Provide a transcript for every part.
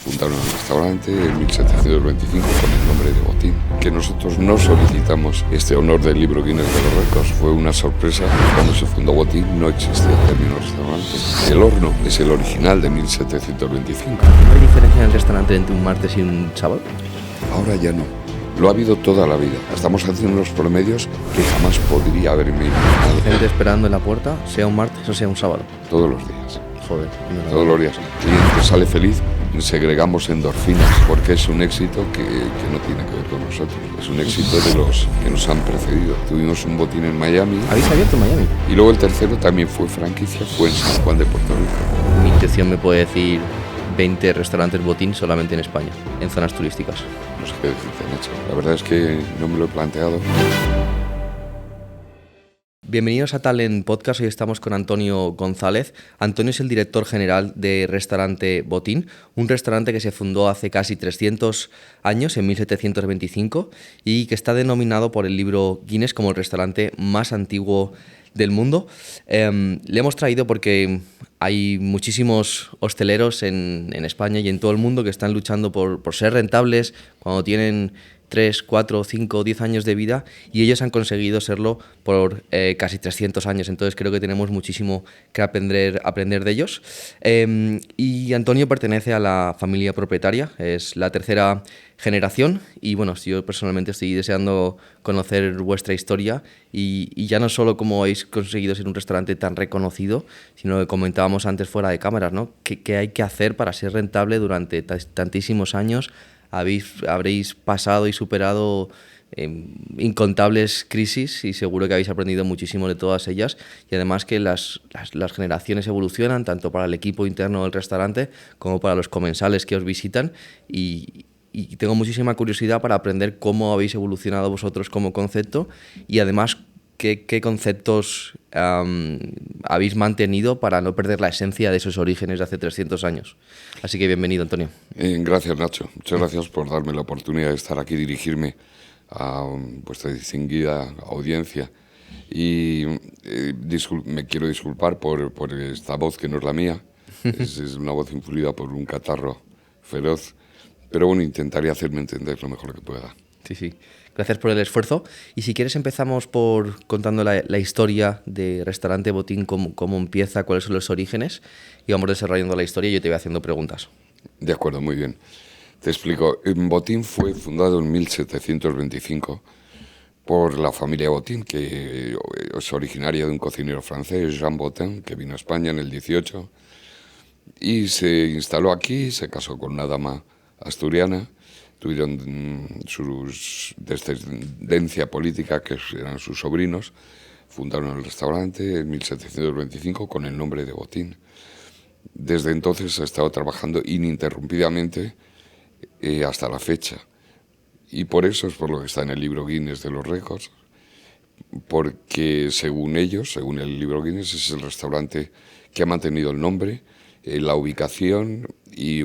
fundaron el restaurante en 1725 con el nombre de Botín. Que nosotros no solicitamos este honor del libro Guinness de los récords, fue una sorpresa. Cuando se fundó Botín no existía el término restaurante. El horno es el original de 1725. ¿No hay diferencia en el restaurante entre un martes y un sábado? Ahora ya no. Lo ha habido toda la vida. Estamos haciendo unos promedios que jamás podría haberme imaginado. Gente esperando en la puerta, sea un martes o sea un sábado. Todos los días. Joder. Todos los días. El cliente sale feliz, segregamos endorfinas, porque es un éxito que no tiene que ver con nosotros. Es un éxito de los que nos han precedido. Tuvimos un Botín en Miami. ¿Habéis abierto en Miami? Y luego el tercero también fue franquicia, fue en San Juan de Puerto Rico. Mi intuición me puede decir 20 restaurantes Botín solamente en España, en zonas turísticas. No sé qué decirte, Nacho. La verdad es que no me lo he planteado. Bienvenidos a Talent Podcast, hoy estamos con Antonio González. Antonio es el director general de Restaurante Botín, un restaurante que se fundó hace casi 300 años, en 1725, y que está denominado por el libro Guinness como el restaurante más antiguo del mundo. Le hemos traído porque hay muchísimos hosteleros en España y en todo el mundo que están luchando por ser rentables cuando tienen 3, 4, 5, 10 años de vida, y ellos han conseguido serlo por casi 300 años. Entonces creo que tenemos muchísimo que aprender de ellos. Y Antonio pertenece a la familia propietaria, es la tercera generación, y bueno, yo personalmente estoy deseando conocer vuestra historia y ya no solo cómo habéis conseguido ser un restaurante tan reconocido, sino que comentábamos antes fuera de cámaras, ¿no? ¿Qué hay que hacer para ser rentable durante tantísimos años? Habréis pasado y superado incontables crisis y seguro que habéis aprendido muchísimo de todas ellas, y además que las generaciones evolucionan tanto para el equipo interno del restaurante como para los comensales que os visitan, y tengo muchísima curiosidad para aprender cómo habéis evolucionado vosotros como concepto y además qué conceptos habéis mantenido para no perder la esencia de esos orígenes de hace 300 años. Así que bienvenido, Antonio. Gracias, Nacho. Muchas gracias por darme la oportunidad de estar aquí, dirigirme a vuestra distinguida audiencia. Y me quiero disculpar por esta voz que no es la mía. Es una voz influida por un catarro feroz. Pero bueno, intentaré hacerme entender lo mejor que pueda. Sí. Gracias por el esfuerzo. Y si quieres empezamos por contando la historia de Restaurante Botín, cómo empieza, cuáles son los orígenes, y vamos desarrollando la historia y yo te voy haciendo preguntas. De acuerdo, muy bien. Te explico. Botín fue fundado en 1725 por la familia Botín, que es originaria de un cocinero francés, Jean Botin, que vino a España en el 18 y se instaló aquí, se casó con una dama asturiana. Tuvieron su descendencia política, que eran sus sobrinos, fundaron el restaurante en 1725 con el nombre de Botín. Desde entonces ha estado trabajando ininterrumpidamente hasta la fecha. Y por eso es por lo que está en el libro Guinness de los récords, porque según ellos, según el libro Guinness, es el restaurante que ha mantenido el nombre, la ubicación y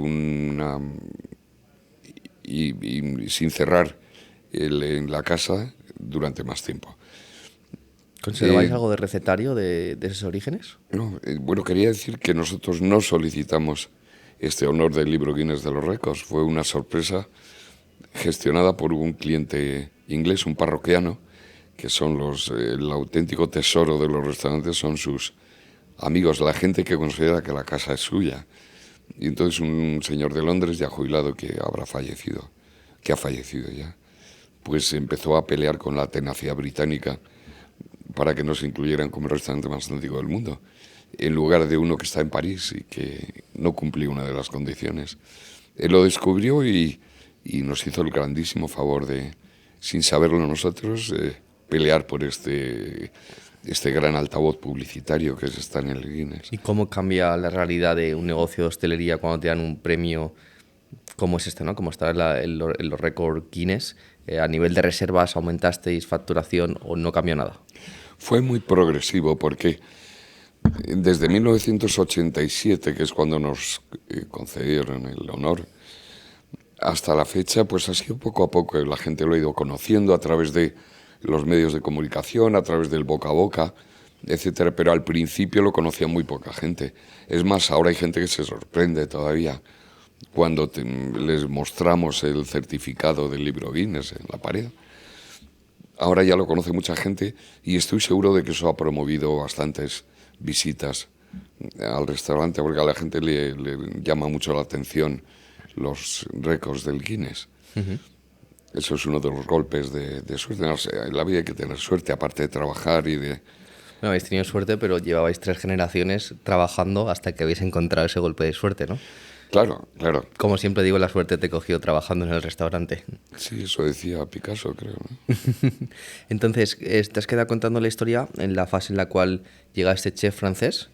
sin cerrar en la casa durante más tiempo. ¿Conserváis algo de recetario de esos orígenes? No, bueno, quería decir que nosotros no solicitamos este honor del libro Guinness de los récords. Fue una sorpresa gestionada por un cliente inglés, un parroquiano, que son el auténtico tesoro de los restaurantes, son sus amigos, la gente que considera que la casa es suya. Y entonces un señor de Londres, ya jubilado, que ha fallecido ya, pues empezó a pelear con la tenacidad británica para que nos incluyeran como el restaurante más antiguo del mundo, en lugar de uno que está en París y que no cumplía una de las condiciones. Él lo descubrió y nos hizo el grandísimo favor de, sin saberlo nosotros, pelear por este gran altavoz publicitario que está en el Guinness. ¿Y cómo cambia la realidad de un negocio de hostelería cuando te dan un premio como es este, ¿no? Como está en los récords Guinness? A nivel de reservas, ¿aumentasteis facturación o no cambió nada? Fue muy progresivo porque desde 1987, que es cuando nos concedieron el honor, hasta la fecha, pues ha sido poco a poco. La gente lo ha ido conociendo a través de los medios de comunicación, a través del boca a boca, etcétera, pero al principio lo conocía muy poca gente. Es más, ahora hay gente que se sorprende todavía cuando les mostramos el certificado del libro Guinness en la pared. Ahora ya lo conoce mucha gente y estoy seguro de que eso ha promovido bastantes visitas al restaurante, porque a la gente le llama mucho la atención los récords del Guinness. Eso es uno de los golpes de suerte. No sé, en la vida hay que tener suerte, aparte de trabajar y de... No habéis tenido suerte, pero llevabais 3 generaciones trabajando hasta que habéis encontrado ese golpe de suerte, ¿no? Claro, claro. Como siempre digo, la suerte te cogió trabajando en el restaurante. Sí, eso decía Picasso, creo, ¿no? Entonces, te has quedado contando la historia en la fase en la cual llega este chef francés,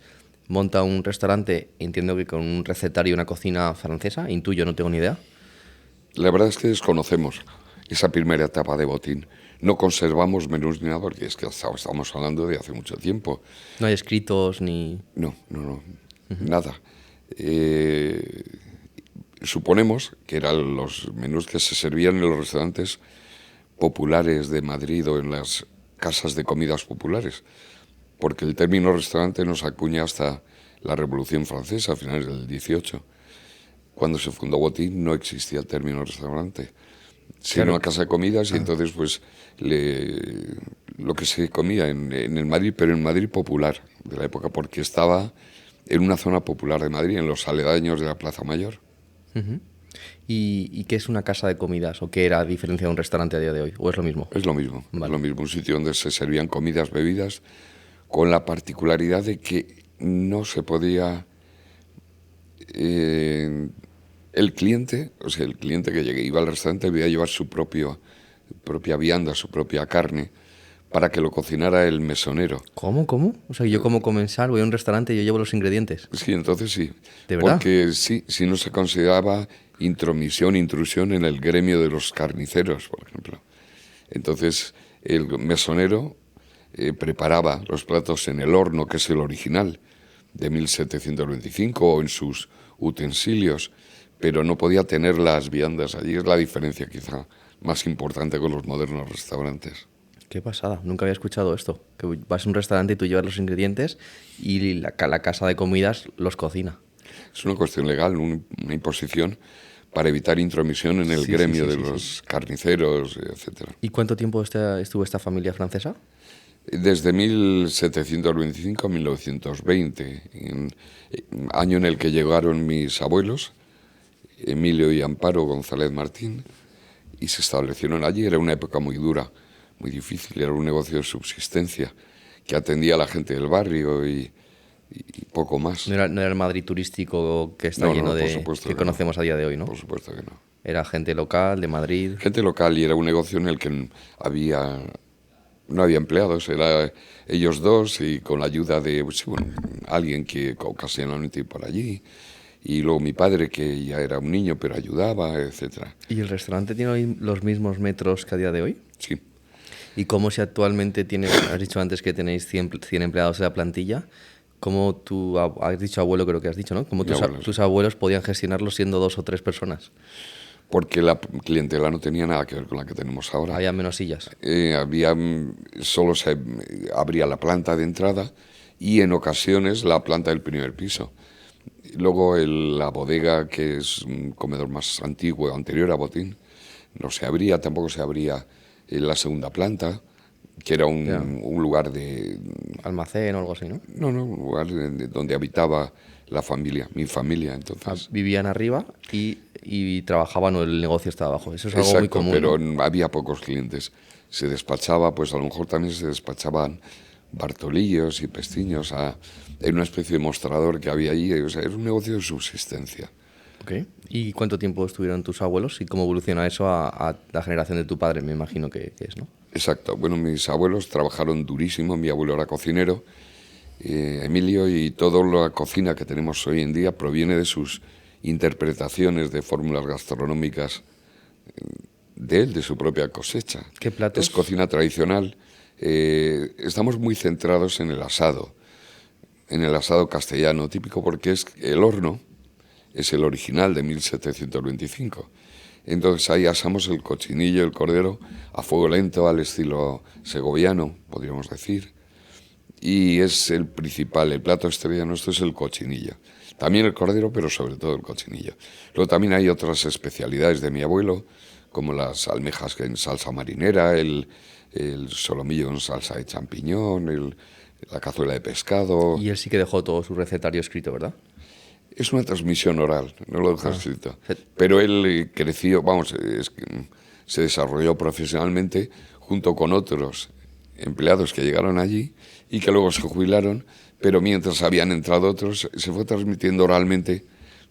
monta un restaurante, entiendo que con un recetario y una cocina francesa, intuyo, no tengo ni idea. La verdad es que desconocemos esa primera etapa de Botín. No conservamos menús ni nada, porque es que estamos hablando de hace mucho tiempo. No hay escritos ni... No, nada. Suponemos que eran los menús que se servían en los restaurantes populares de Madrid o en las casas de comidas populares, porque el término restaurante nos acuña hasta la Revolución Francesa, a finales del 18. Cuando se fundó Botín no existía el término restaurante, sino una casa de comidas, y entonces pues lo que se comía en el Madrid, pero en Madrid popular de la época, porque estaba en una zona popular de Madrid, en los aledaños de la Plaza Mayor. ¿Y qué es una casa de comidas? ¿O qué era a diferencia de un restaurante a día de hoy? ¿O es lo mismo? Es lo mismo, Vale. es lo mismo, un sitio donde se servían comidas, bebidas, con la particularidad de que no se podía... el cliente, o sea, el cliente que iba al restaurante debía llevar su propia vianda, su propia carne, para que lo cocinara el mesonero. ¿Cómo? O sea, yo como comensal voy a un restaurante y yo llevo los ingredientes. Sí, entonces sí. ¿De verdad? Porque sí, si no se consideraba intrusión en el gremio de los carniceros, por ejemplo. Entonces, el mesonero preparaba los platos en el horno, que es el original, de 1725, o en sus utensilios, pero no podía tener las viandas allí. Es la diferencia quizá más importante con los modernos restaurantes. Qué pasada, nunca había escuchado esto. Que vas a un restaurante y tú llevas los ingredientes y la casa de comidas los cocina. Es una cuestión legal, una imposición para evitar intromisión en el gremio de los carniceros, etcétera. ¿Y cuánto tiempo estuvo esta familia francesa? Desde 1725 a 1920, año en el que llegaron mis abuelos, Emilio y Amparo González Martín, y se establecieron allí. Era una época muy dura, muy difícil, era un negocio de subsistencia que atendía a la gente del barrio y poco más. No era el Madrid turístico que está lleno de... que conocemos a día de hoy, ¿no? Por supuesto que no. Era gente local, de Madrid. Gente local, y era un negocio en el que no había empleados, era ellos dos y con la ayuda de alguien que ocasionalmente iba por allí. Y luego mi padre, que ya era un niño, pero ayudaba, etcétera. ¿Y el restaurante tiene los mismos metros que a día de hoy? Sí. ¿Y cómo si actualmente has dicho antes que tenéis 100 empleados en la plantilla? ¿Cómo has dicho abuelo, creo que has dicho, ¿no? ¿Cómo tus abuelos podían gestionarlo siendo 2 o 3 personas? Porque la clientela no tenía nada que ver con la que tenemos ahora. Había menos sillas. Solo se abría la planta de entrada y en ocasiones la planta del primer piso. Luego la bodega, que es un comedor más antiguo, anterior a Botín, no se abría, tampoco se abría en la segunda planta, que era un lugar de... almacén o algo así, ¿no? No, un lugar donde habitaba la familia, mi familia, entonces. Vivían arriba y trabajaban o el negocio estaba abajo. Eso es algo muy común. Pero ¿no? Había pocos clientes. Se despachaba, pues a lo mejor también se despachaban Bartolillos y Pestiños en una especie de mostrador que había allí. O sea, era un negocio de subsistencia. Okay. ¿Y cuánto tiempo estuvieron tus abuelos y cómo evoluciona eso a la generación de tu padre? Me imagino que es, ¿no? Exacto. Bueno, mis abuelos trabajaron durísimo. Mi abuelo era cocinero, Emilio, y toda la cocina que tenemos hoy en día proviene de sus interpretaciones de fórmulas gastronómicas de él, de su propia cosecha. ¿Qué platos? Es cocina tradicional. Estamos muy centrados en el asado castellano, típico porque es el horno, es el original de 1725. Entonces ahí asamos el cochinillo, el cordero, a fuego lento, al estilo segoviano, podríamos decir. Y es el principal, el plato estrella nuestro es el cochinillo. También el cordero, pero sobre todo el cochinillo. Luego también hay otras especialidades de mi abuelo, como las almejas en salsa marinera, el solomillo en salsa de champiñón, la cazuela de pescado. Y él sí que dejó todo su recetario escrito, ¿verdad? Es una transmisión oral, no lo dejo escrito. Pero él creció, se desarrolló profesionalmente junto con otros empleados que llegaron allí y que luego se jubilaron, pero mientras habían entrado otros, se fue transmitiendo oralmente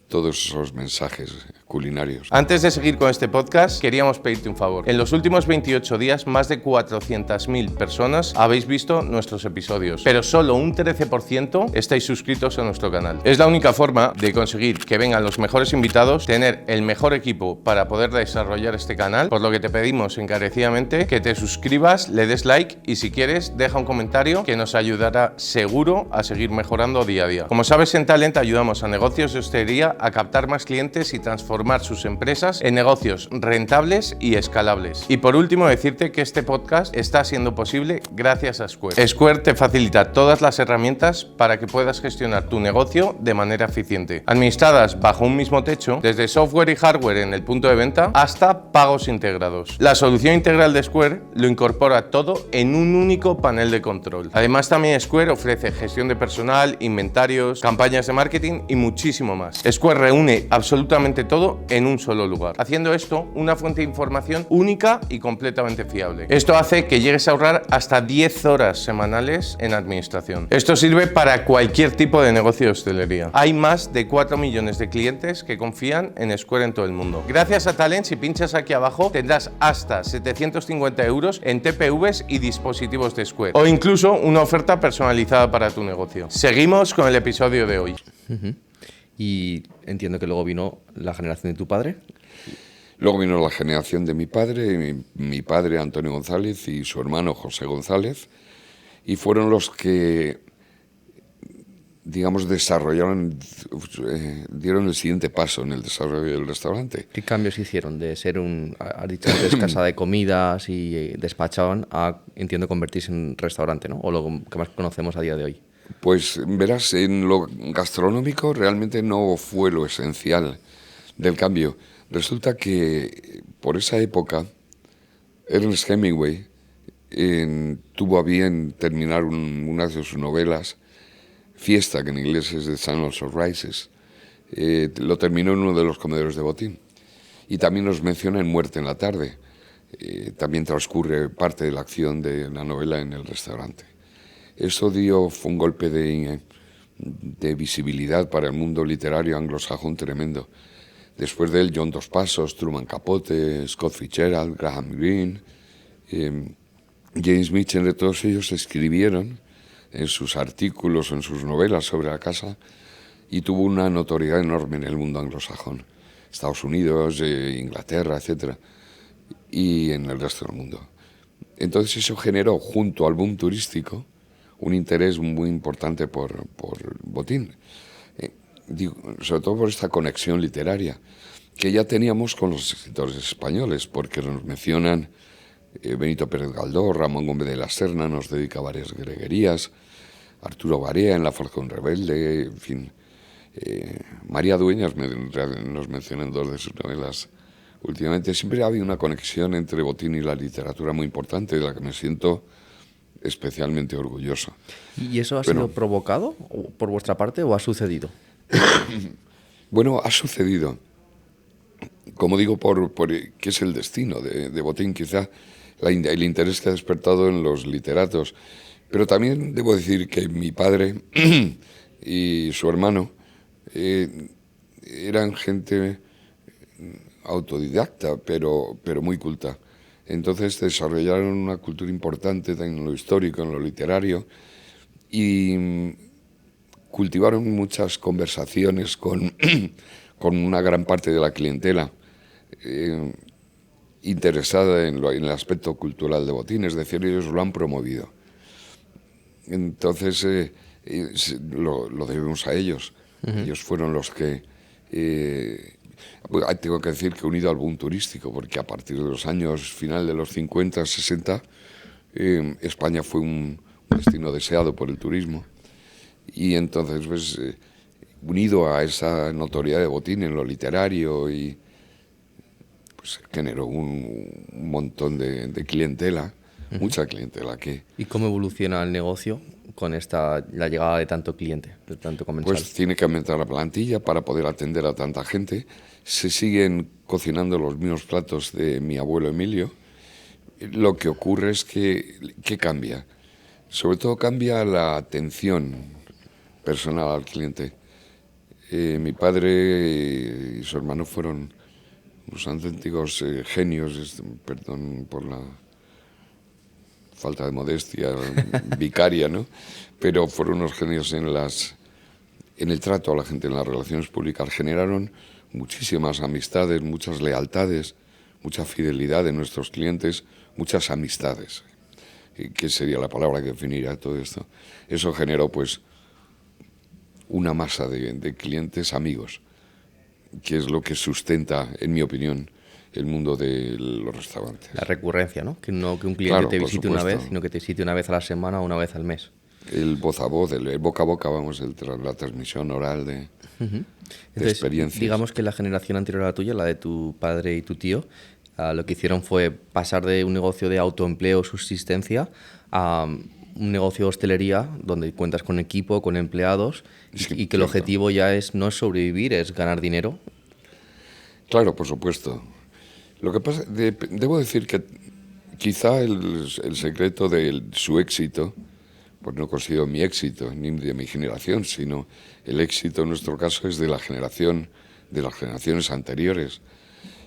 todos esos mensajes culinarios. Antes de seguir con este podcast, queríamos pedirte un favor. En los últimos 28 días, más de 400.000 personas habéis visto nuestros episodios, pero solo un 13% estáis suscritos a nuestro canal. Es la única forma de conseguir que vengan los mejores invitados, tener el mejor equipo para poder desarrollar este canal, por lo que te pedimos encarecidamente que te suscribas, le des like y si quieres, deja un comentario que nos ayudará seguro a seguir mejorando día a día. Como sabes, en Talent ayudamos a negocios de hostelería a captar más clientes y transformar sus empresas en negocios rentables y escalables. Y por último, decirte que este podcast está siendo posible gracias a Square. Square te facilita todas las herramientas para que puedas gestionar tu negocio de manera eficiente, administradas bajo un mismo techo, desde software y hardware en el punto de venta hasta pagos integrados. La solución integral de Square lo incorpora todo en un único panel de control. Además, también Square ofrece gestión de personal, inventarios, campañas de marketing y muchísimo más. Square reúne absolutamente todo en un solo lugar, haciendo esto una fuente de información única y completamente fiable. Esto hace que llegues a ahorrar hasta 10 horas semanales en administración. Esto sirve para cualquier tipo de negocio de hostelería. Hay más de 4 millones de clientes que confían en Square en todo el mundo. Gracias a Talent, si pinchas aquí abajo, tendrás hasta 750 euros en TPVs y dispositivos de Square, o incluso una oferta personalizada para tu negocio. Seguimos con el episodio de hoy. Y entiendo que luego vino la generación de tu padre. Luego vino la generación de mi padre, mi padre Antonio González y su hermano José González, y fueron los que, digamos, desarrollaron, dieron el siguiente paso en el desarrollo del restaurante. ¿Qué cambios hicieron de ser has dicho antes, casa de comidas y despachaban a, entiendo, convertirse en restaurante, ¿no? O lo que más conocemos a día de hoy? Pues verás, en lo gastronómico realmente no fue lo esencial del cambio. Resulta que por esa época Ernest Hemingway tuvo a bien terminar una de sus novelas, Fiesta, que en inglés es The Sun Also Rises. Lo terminó en uno de los comederos de Botín. Y también nos menciona en Muerte en la tarde. También transcurre parte de la acción de la novela en el restaurante. Eso fue un golpe de visibilidad para el mundo literario anglosajón tremendo. Después de él, John Dos Passos, Truman Capote, Scott Fitzgerald, Graham Greene, James Mitchell, de todos ellos escribieron en sus artículos, en sus novelas sobre la casa, y tuvo una notoriedad enorme en el mundo anglosajón, Estados Unidos, Inglaterra, etc., y en el resto del mundo. Entonces eso generó, junto al boom turístico, un interés muy importante por Botín, sobre todo por esta conexión literaria que ya teníamos con los escritores españoles, porque nos mencionan Benito Pérez Galdós, Ramón Gómez de la Serna nos dedica varias greguerías, Arturo Barea en La Falcón Rebelde, en fin, María Dueñas nos menciona en dos de sus novelas. Últimamente siempre ha habido una conexión entre Botín y la literatura muy importante, de la que me siento especialmente orgulloso. ¿Y eso ha sido provocado por vuestra parte o ha sucedido? Bueno, ha sucedido. Como digo, que es el destino de Botín, quizá el interés que ha despertado en los literatos. Pero también debo decir que mi padre y su hermano eran gente autodidacta, pero muy culta. Entonces desarrollaron una cultura importante en lo histórico, en lo literario, y cultivaron muchas conversaciones con una gran parte de la clientela interesada en el aspecto cultural de Botín, es decir, ellos lo han promovido. Entonces lo debemos a ellos. Uh-huh. Ellos fueron los que... tengo que decir que unido al boom turístico, porque a partir de los años final de los 50, 60, España fue un destino deseado por el turismo. Y entonces, pues, unido a esa notoriedad de Botín en lo literario, y pues generó un montón de clientela, mucha clientela que... ¿Y cómo evoluciona el negocio con la llegada de tanto cliente, de tanto comensal? Pues tiene que aumentar la plantilla para poder atender a tanta gente. Se siguen cocinando los mismos platos de mi abuelo Emilio. Lo que ocurre es que cambia. Sobre todo cambia la atención personal al cliente. Mi padre y su hermano fueron unos auténticos genios, perdón por la falta de modestia vicaria, ¿no? Pero fueron unos genios en el trato a la gente, en las relaciones públicas. Generaron muchísimas amistades, muchas lealtades, mucha fidelidad de nuestros clientes, muchas amistades. ¿Qué sería la palabra que definiría todo esto? Eso generó, pues, una masa de clientes amigos, que es lo que sustenta, en mi opinión, el mundo de los restaurantes. La recurrencia, ¿no? Que no que un cliente Claro, te por visite una supuesto. vez, sino que te visite una vez a la semana o una vez al mes. El voz a voz, el boca a boca, vamos, la transmisión oral de experiencias. Digamos que la generación anterior a la tuya, la de tu padre y tu tío, lo que hicieron fue pasar de un negocio de autoempleo, subsistencia, a un negocio de hostelería donde cuentas con equipo, con empleados, Sí, y que el cierto. objetivo ya no es sobrevivir, es ganar dinero. Claro, por supuesto. Lo que pasa, debo decir que quizá el secreto de su éxito, pues no considero mi éxito ni de mi generación, sino el éxito en nuestro caso es de las generaciones anteriores.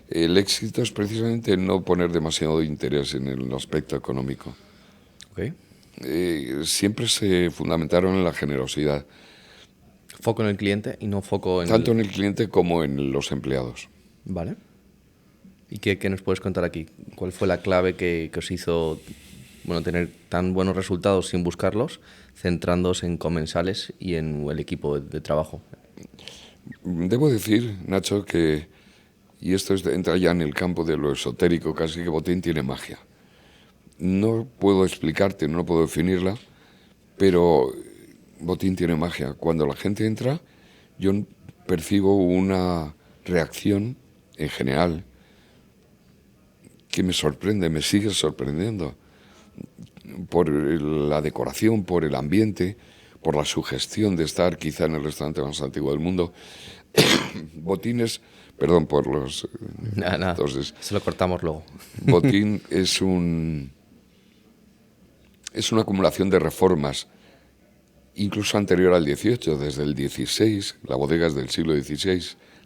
El éxito es precisamente no poner demasiado interés en el aspecto económico. ¿Okay? Siempre se fundamentaron en la generosidad, Foco en el cliente y no foco en tanto en el cliente como en los empleados. Vale. ¿Y qué nos puedes contar aquí? ¿Cuál fue la clave que os hizo tener tan buenos resultados sin buscarlos, centrándose en comensales y en el equipo de trabajo? Debo decir, Nacho, que, y esto entra ya en el campo de lo esotérico, casi, que Botín tiene magia. No puedo explicarte, no puedo definirla, pero Botín tiene magia. Cuando la gente entra, yo percibo una reacción, en general, que me sorprende, me sigue sorprendiendo, por la decoración, por el ambiente, por la sugestión de estar quizá en el restaurante más antiguo del mundo. Botín perdón por los... Nada, Entonces, se lo cortamos luego. Botín es una acumulación de reformas, incluso anterior al 18, desde el 16, la bodega es del siglo XVI,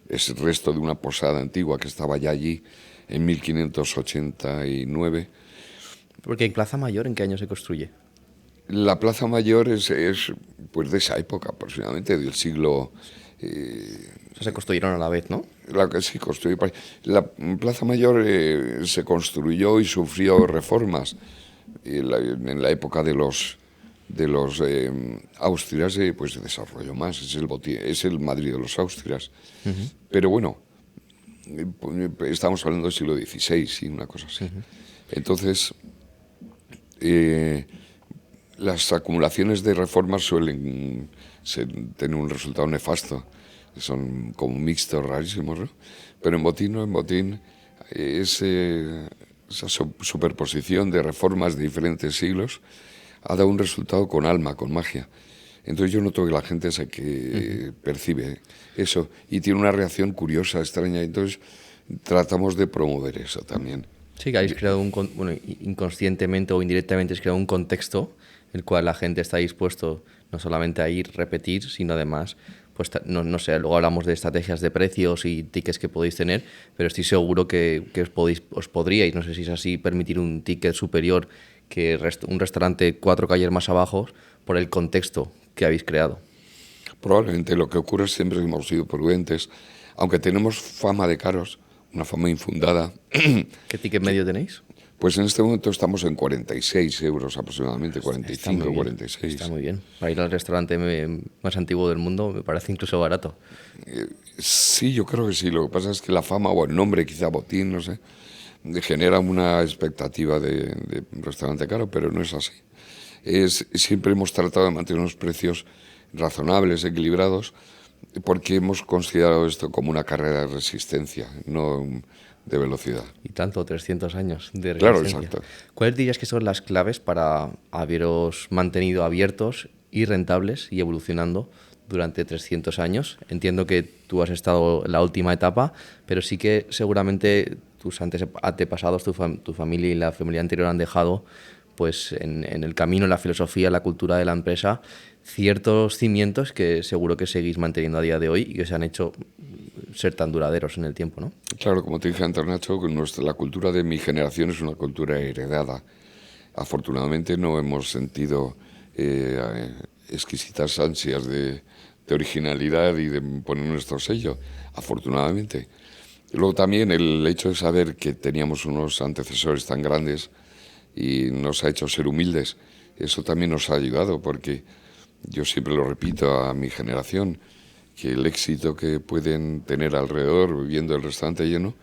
es el resto de una posada antigua que estaba ya allí en 1589. Porque en Plaza Mayor, ¿en qué año se construye? La Plaza Mayor es pues de esa época aproximadamente, del siglo... O sea, se construyeron a la vez, ¿no? La Plaza Mayor se construyó y sufrió reformas en la época de los Austrias, pues se desarrolló más, es el Madrid de los Austrias. Uh-huh. Pero bueno, estamos hablando del siglo XVI, sí, una cosa así. Uh-huh. Entonces, las acumulaciones de reformas suelen tener un resultado nefasto. Son como mixtos rarísimos, ¿no? Pero en Botín esa superposición de reformas de diferentes siglos ha dado un resultado con alma, con magia. Entonces yo noto que la gente percibe eso y tiene una reacción curiosa, extraña. Entonces tratamos de promover eso también. Sí, que habéis creado inconscientemente o indirectamente habéis creado un contexto en el cual la gente está dispuesto no solamente a ir, repetir, sino además, pues no sé, luego hablamos de estrategias de precios y tickets que podéis tener, pero estoy seguro que os podríais, no sé si es así, permitir un ticket superior que un restaurante 4 calles más abajo por el contexto que habéis creado. Probablemente lo que ocurre es siempre hemos sido prudentes, aunque tenemos fama de caros, una fama infundada. ¿Qué ticket medio tenéis? Pues en este momento estamos en 46 euros aproximadamente, 45, 46. Está muy bien. Para ir al restaurante más antiguo del mundo me parece incluso barato. Sí, yo creo que sí. Lo que pasa es que la fama o el nombre, quizá Botín, no sé, genera una expectativa de un restaurante caro, pero no es así. Siempre hemos tratado de mantener unos precios razonables, equilibrados, Porque hemos considerado esto como una carrera de resistencia, no de velocidad. Y tanto, 300 años de Claro, resistencia. exacto. ¿Cuáles dirías que son las claves para haberos mantenido abiertos y rentables y evolucionando durante 300 años? Entiendo que tú has estado en la última etapa, pero sí que seguramente tus antepasados, tu familia y la familia anterior han dejado pues en el camino, la filosofía, la cultura de la empresa, ciertos cimientos que seguro que seguís manteniendo a día de hoy y que se han hecho ser tan duraderos en el tiempo, ¿no? Claro, como te dije antes, Nacho, la cultura de mi generación es una cultura heredada. Afortunadamente no hemos sentido exquisitas ansias de originalidad y de poner nuestro sello, afortunadamente. Luego también el hecho de saber que teníamos unos antecesores tan grandes y nos ha hecho ser humildes, eso también nos ha ayudado, porque yo siempre lo repito a mi generación, que el éxito que pueden tener alrededor viendo el restaurante lleno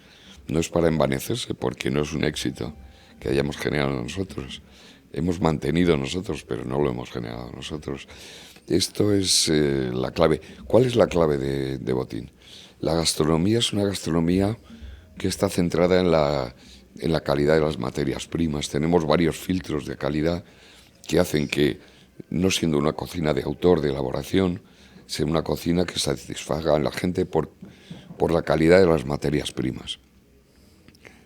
no es para envanecerse, porque no es un éxito que hayamos generado nosotros. Hemos mantenido nosotros, pero no lo hemos generado nosotros. Esto es la clave. ¿Cuál es la clave de Botín? La gastronomía es una gastronomía que está centrada en la calidad de las materias primas. Tenemos varios filtros de calidad que hacen que, no siendo una cocina de autor, de elaboración, sea una cocina que satisfaga a la gente por la calidad de las materias primas.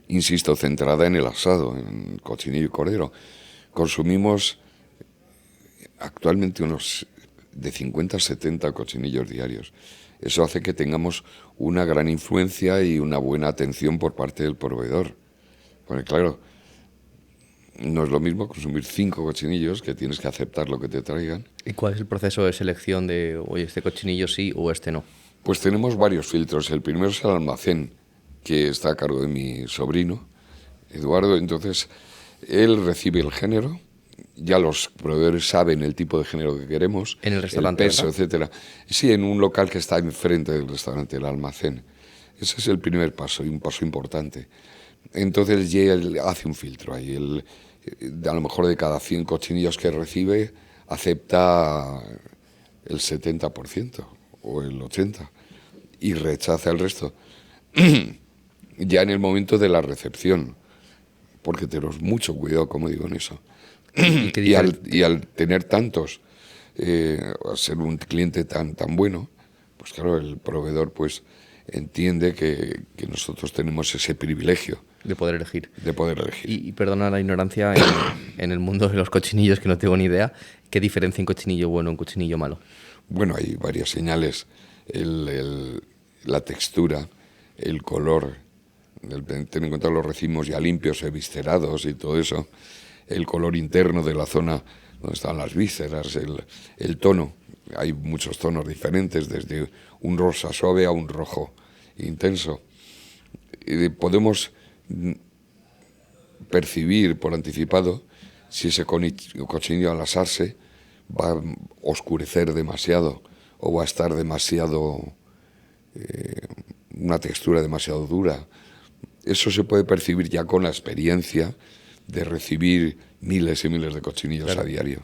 Insisto, centrada en el asado, en cochinillo y cordero. Consumimos actualmente unos de 50 a 70 cochinillos diarios. Eso hace que tengamos una gran influencia y una buena atención por parte del proveedor. Porque claro, no es lo mismo consumir 5 cochinillos, que tienes que aceptar lo que te traigan. ¿Y cuál es el proceso de selección de, oye, este cochinillo sí o este no? Pues tenemos varios filtros. El primero es el almacén, que está a cargo de mi sobrino, Eduardo. Entonces, él recibe el género, ya los proveedores saben el tipo de género que queremos, en el restaurante, el peso, ¿verdad? etcétera. Sí, en un local que está enfrente del restaurante, el almacén. Ese es el primer paso y un paso importante. Entonces, ya él hace un filtro ahí. Él, a lo mejor de cada 100 cochinillos que recibe, acepta el 70% o el 80% y rechaza el resto. Ya en el momento de la recepción, porque tenemos mucho cuidado, como digo, en eso. Y al tener tantos, al ser un cliente tan bueno, pues claro, el proveedor pues entiende que nosotros tenemos ese privilegio De poder elegir. de poder elegir. Y perdona la ignorancia en el mundo de los cochinillos, que no tengo ni idea. ¿Qué diferencia un cochinillo bueno y un cochinillo malo? Bueno, hay varias señales. La textura, el color, ten en cuenta los racimos ya limpios, eviscerados y todo eso, el color interno de la zona donde están las vísceras, el tono. Hay muchos tonos diferentes, desde un rosa suave a un rojo intenso. Podemos percibir por anticipado si ese cochinillo al asarse va a oscurecer demasiado o va a estar demasiado, una textura demasiado dura. Eso se puede percibir ya con la experiencia de recibir miles y miles de cochinillos a diario.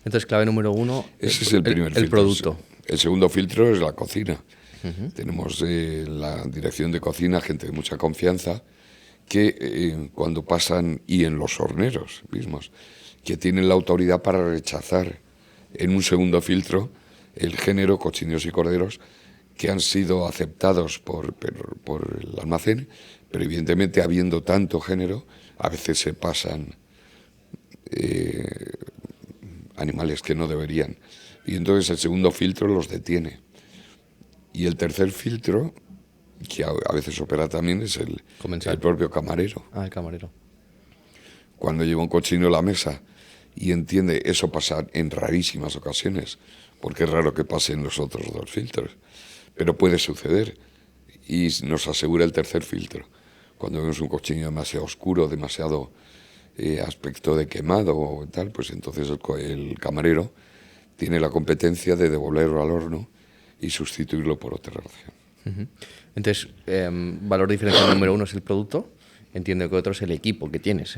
Entonces, clave número 1, Ese es el primer filtro. El producto. El segundo filtro es la cocina. Tenemos la dirección de cocina, gente de mucha confianza, que cuando pasan, y en los horneros mismos, que tienen la autoridad para rechazar en un segundo filtro el género cochinillos y corderos que han sido aceptados por el almacén, pero evidentemente habiendo tanto género, a veces se pasan animales que no deberían. Y entonces el segundo filtro los detiene. Y el tercer filtro, que a veces opera también, es el propio camarero. Ah, el camarero. Cuando lleva un cochinillo a la mesa y entiende, eso pasa en rarísimas ocasiones, porque es raro que pase en los otros dos filtros, pero puede suceder, y nos asegura el tercer filtro. Cuando vemos un cochinillo demasiado oscuro, demasiado aspecto de quemado o tal, pues entonces el camarero tiene la competencia de devolverlo al horno y sustituirlo por otra ración. Entonces, valor diferencial número 1 es el producto. Entiendo que otro es el equipo que tienes.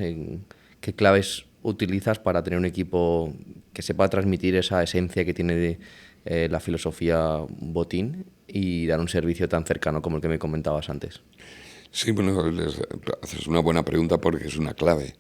¿Qué claves utilizas para tener un equipo que sepa transmitir esa esencia que tiene la filosofía Botín y dar un servicio tan cercano como el que me comentabas antes? Sí, bueno, haces una buena pregunta porque es una clave.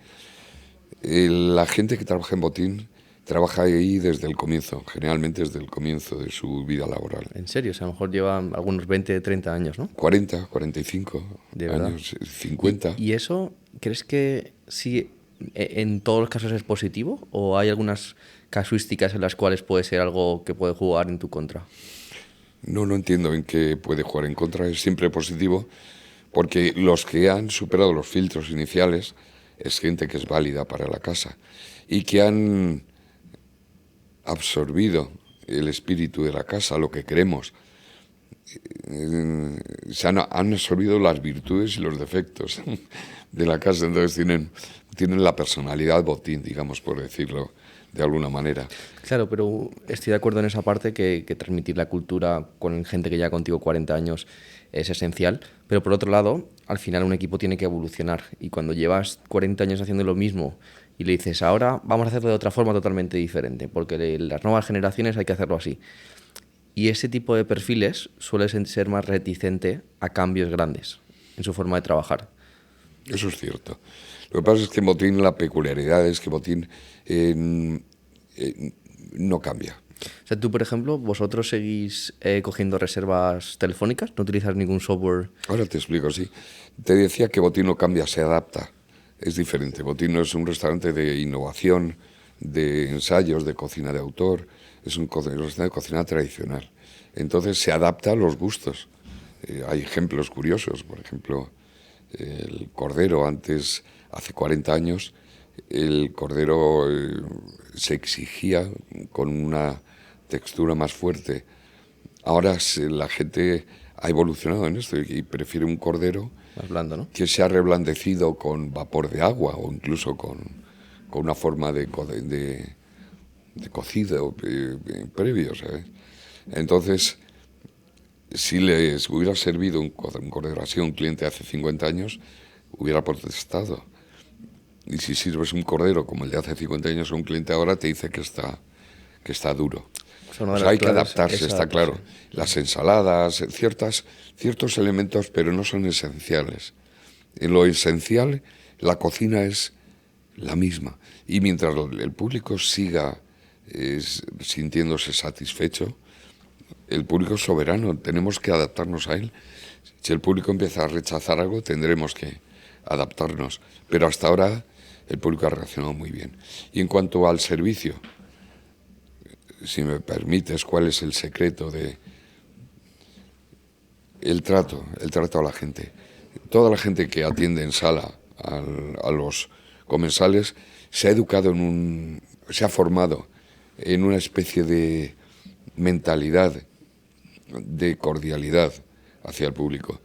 La gente que trabaja en Botín trabaja ahí desde el comienzo, generalmente desde el comienzo de su vida laboral. En serio, o sea, a lo mejor llevan algunos 20, 30 años, ¿no? 40, 45 ¿De verdad? años, 50. ¿Y eso crees que sí en todos los casos es positivo o hay algunas casuísticas en las cuales puede ser algo que puede jugar en tu contra? No entiendo en qué puede jugar en contra, es siempre positivo, porque los que han superado los filtros iniciales es gente que es válida para la casa y que han absorbido el espíritu de la casa, lo que queremos. Han absorbido las virtudes y los defectos de la casa, entonces tienen la personalidad Botín, digamos, por decirlo de alguna manera. Claro, pero estoy de acuerdo en esa parte que transmitir la cultura con gente que lleva contigo 40 años es esencial, pero por otro lado, al final un equipo tiene que evolucionar y cuando llevas 40 años haciendo lo mismo y le dices, ahora vamos a hacerlo de otra forma totalmente diferente, porque las nuevas generaciones hay que hacerlo así. Y ese tipo de perfiles suele ser más reticente a cambios grandes en su forma de trabajar. Eso es cierto. Lo que pasa es que Botín, la peculiaridad es que Botín no cambia. O sea, tú, por ejemplo, vosotros seguís cogiendo reservas telefónicas, no utilizas ningún software. Ahora te explico, sí. Te decía que Botín no cambia, se adapta. Es diferente. Botín no es un restaurante de innovación, de ensayos, de cocina de autor. Es un restaurante de cocina tradicional. Entonces se adapta a los gustos. Hay ejemplos curiosos. Por ejemplo, el cordero antes, hace 40 años, el cordero se exigía con una textura más fuerte. Ahora la gente ha evolucionado en esto y prefiere un cordero Más blando, ¿no? que se ha reblandecido con vapor de agua o incluso con una forma de cocido previo, ¿sabes? Entonces, si les hubiera servido un cordero así a un cliente hace 50 años, hubiera protestado. Y si sirves un cordero como el de hace 50 años a un cliente ahora, te dice que está duro. O sea, hay que adaptarse, está claro. Las ensaladas, ciertos elementos, pero no son esenciales. En lo esencial, la cocina es la misma. Y mientras el público siga sintiéndose satisfecho, el público es soberano, tenemos que adaptarnos a él. Si el público empieza a rechazar algo, tendremos que adaptarnos. Pero hasta ahora el público ha reaccionado muy bien. Y en cuanto al servicio, si me permites, ¿cuál es el secreto de el trato a la gente? Toda la gente que atiende en sala a los comensales se ha educado se ha formado en una especie de mentalidad de cordialidad hacia el público.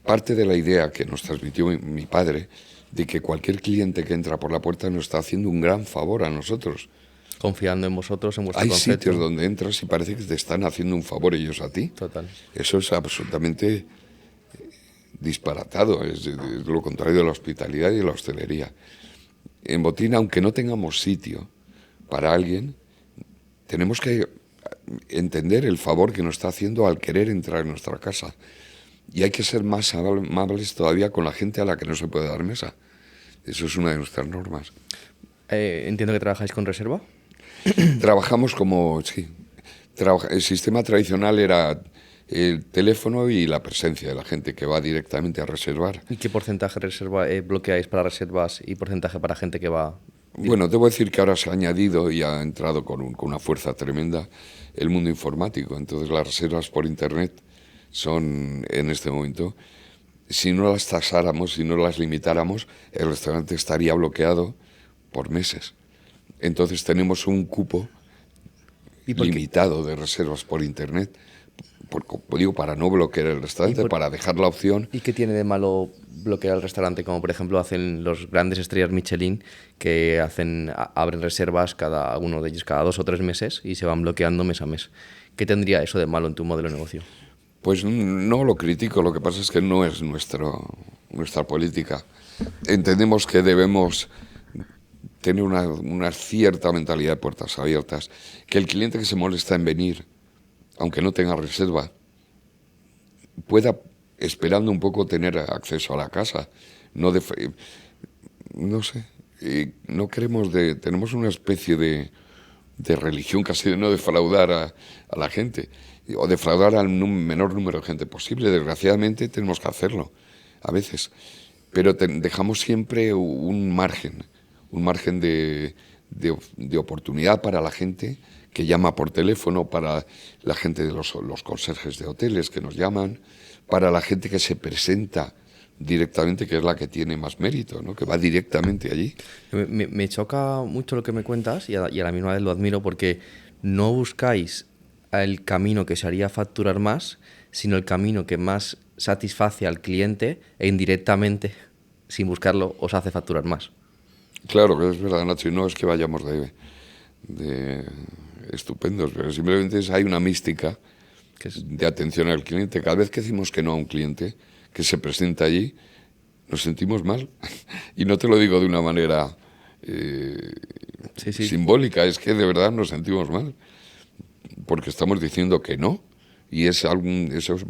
Parte de la idea que nos transmitió mi padre de que cualquier cliente que entra por la puerta nos está haciendo un gran favor a nosotros. Confiando en vosotros, en vuestro Hay concepto. sitios donde entras y parece que te están haciendo un favor ellos a ti. Total. Eso es absolutamente disparatado, es lo contrario de la hospitalidad y de la hostelería. En Botín, aunque no tengamos sitio para alguien, tenemos que entender el favor que nos está haciendo al querer entrar en nuestra casa. Y hay que ser más amables todavía con la gente a la que no se puede dar mesa. Eso es una de nuestras normas. Entiendo que trabajáis con reserva. Trabajamos sí. El sistema tradicional era el teléfono y la presencia de la gente que va directamente a reservar. ¿Y qué porcentaje bloqueáis para reservas y porcentaje para gente que va? Bueno, debo decir que ahora se ha añadido y ha entrado con una fuerza tremenda el mundo informático. Entonces las reservas por Internet son, en este momento, si no las tasáramos, si no las limitáramos, el restaurante estaría bloqueado por meses. Entonces tenemos un cupo limitado de reservas por Internet, para no bloquear el restaurante, para dejar la opción. ¿Y qué tiene de malo bloquear el restaurante? Como por ejemplo hacen los grandes estrellas Michelin, que abren reservas uno de ellos cada 2 o 3 meses y se van bloqueando mes a mes. ¿Qué tendría eso de malo en tu modelo de negocio? Pues no lo critico, lo que pasa es que no es nuestra política. Entendemos que debemos tener una cierta mentalidad de puertas abiertas, que el cliente que se molesta en venir, aunque no tenga reserva, pueda, esperando un poco, tener acceso a la casa. No, no sé, no queremos tenemos una especie de religión casi de no defraudar a la gente, o defraudar al menor número de gente posible. Desgraciadamente tenemos que hacerlo a veces, pero dejamos siempre un margen de oportunidad para la gente que llama por teléfono, para la gente de los conserjes de hoteles que nos llaman, para la gente que se presenta directamente, que es la que tiene más mérito, ¿no? Que va directamente allí. Me choca mucho lo que me cuentas y a la misma vez lo admiro, porque no buscáis el camino que se haría facturar más, sino el camino que más satisface al cliente e indirectamente, sin buscarlo, os hace facturar más. Claro que es verdad, Nacho, y no es que vayamos de estupendos, pero simplemente hay una mística de atención al cliente. Cada vez que decimos que no a un cliente que se presenta allí, nos sentimos mal. Y no te lo digo de una manera simbólica, es que de verdad nos sentimos mal, porque estamos diciendo que no, y eso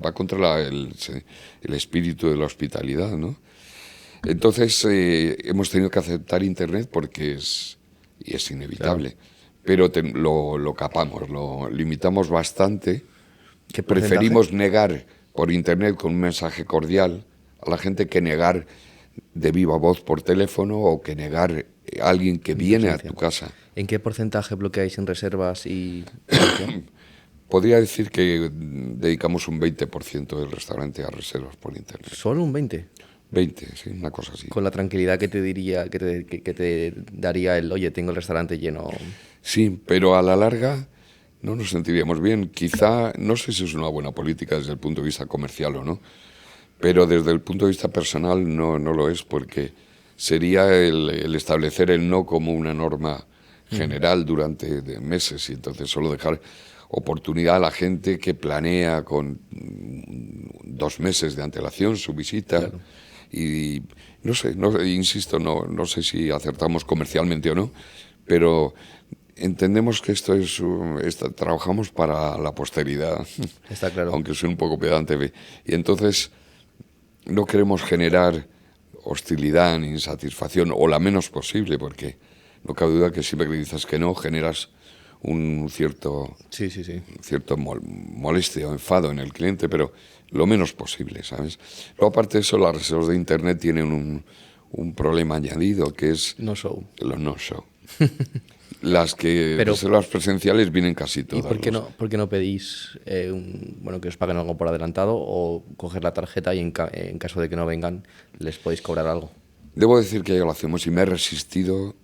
va contra el espíritu de la hospitalidad, ¿no? Entonces hemos tenido que aceptar Internet porque es inevitable, claro. Pero lo capamos, lo limitamos bastante. Preferimos negar por Internet con un mensaje cordial a la gente que negar de viva voz por teléfono, o que negar a alguien que viene a tu casa. ¿En qué porcentaje bloqueáis en reservas y...? Podría decir que dedicamos un 20% del restaurante a reservas por Internet. ¿Solo un 20%? 20, sí, una cosa así. Con la tranquilidad que te diría, que te daría el, oye, tengo el restaurante lleno. Sí, pero a la larga no nos sentiríamos bien. Quizá, no sé si es una buena política desde el punto de vista comercial o no, pero desde el punto de vista personal no lo es, porque sería el establecer el no como una norma general durante meses, y entonces solo dejar oportunidad a la gente que planea con 2 meses de antelación su visita. Claro. Y no sé, insisto, no sé si acertamos comercialmente o no, pero entendemos que trabajamos para la posteridad. Está claro. Aunque soy un poco pedante. Y entonces no queremos generar hostilidad ni insatisfacción, o la menos posible, porque no cabe duda que siempre que dices que no, generas un cierto molestia o enfado en el cliente, pero lo menos posible, ¿sabes? Luego, aparte de eso, las reservas de Internet tienen un problema añadido, que es no-show. Los no-show. Las reservas presenciales vienen casi todas. ¿Y por qué no pedís que os paguen algo por adelantado, o coger la tarjeta y en caso de que no vengan les podéis cobrar algo? Debo decir que ya lo hacemos, y me he resistido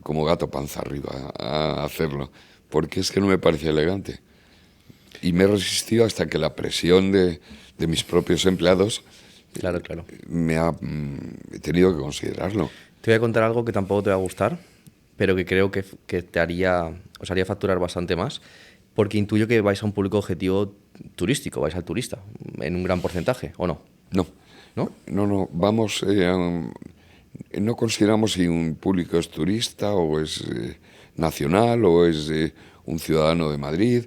como gato panza arriba a hacerlo, porque es que no me parecía elegante. Y me he resistido hasta que la presión de mis propios empleados claro. he tenido que considerarlo. Te voy a contar algo que tampoco te va a gustar, pero que creo que os haría facturar bastante más, porque intuyo que vais a un público objetivo turístico, vais al turista, en un gran porcentaje, ¿o no? No. ¿No? No, vamos... no consideramos si un público es turista o es nacional o es un ciudadano de Madrid.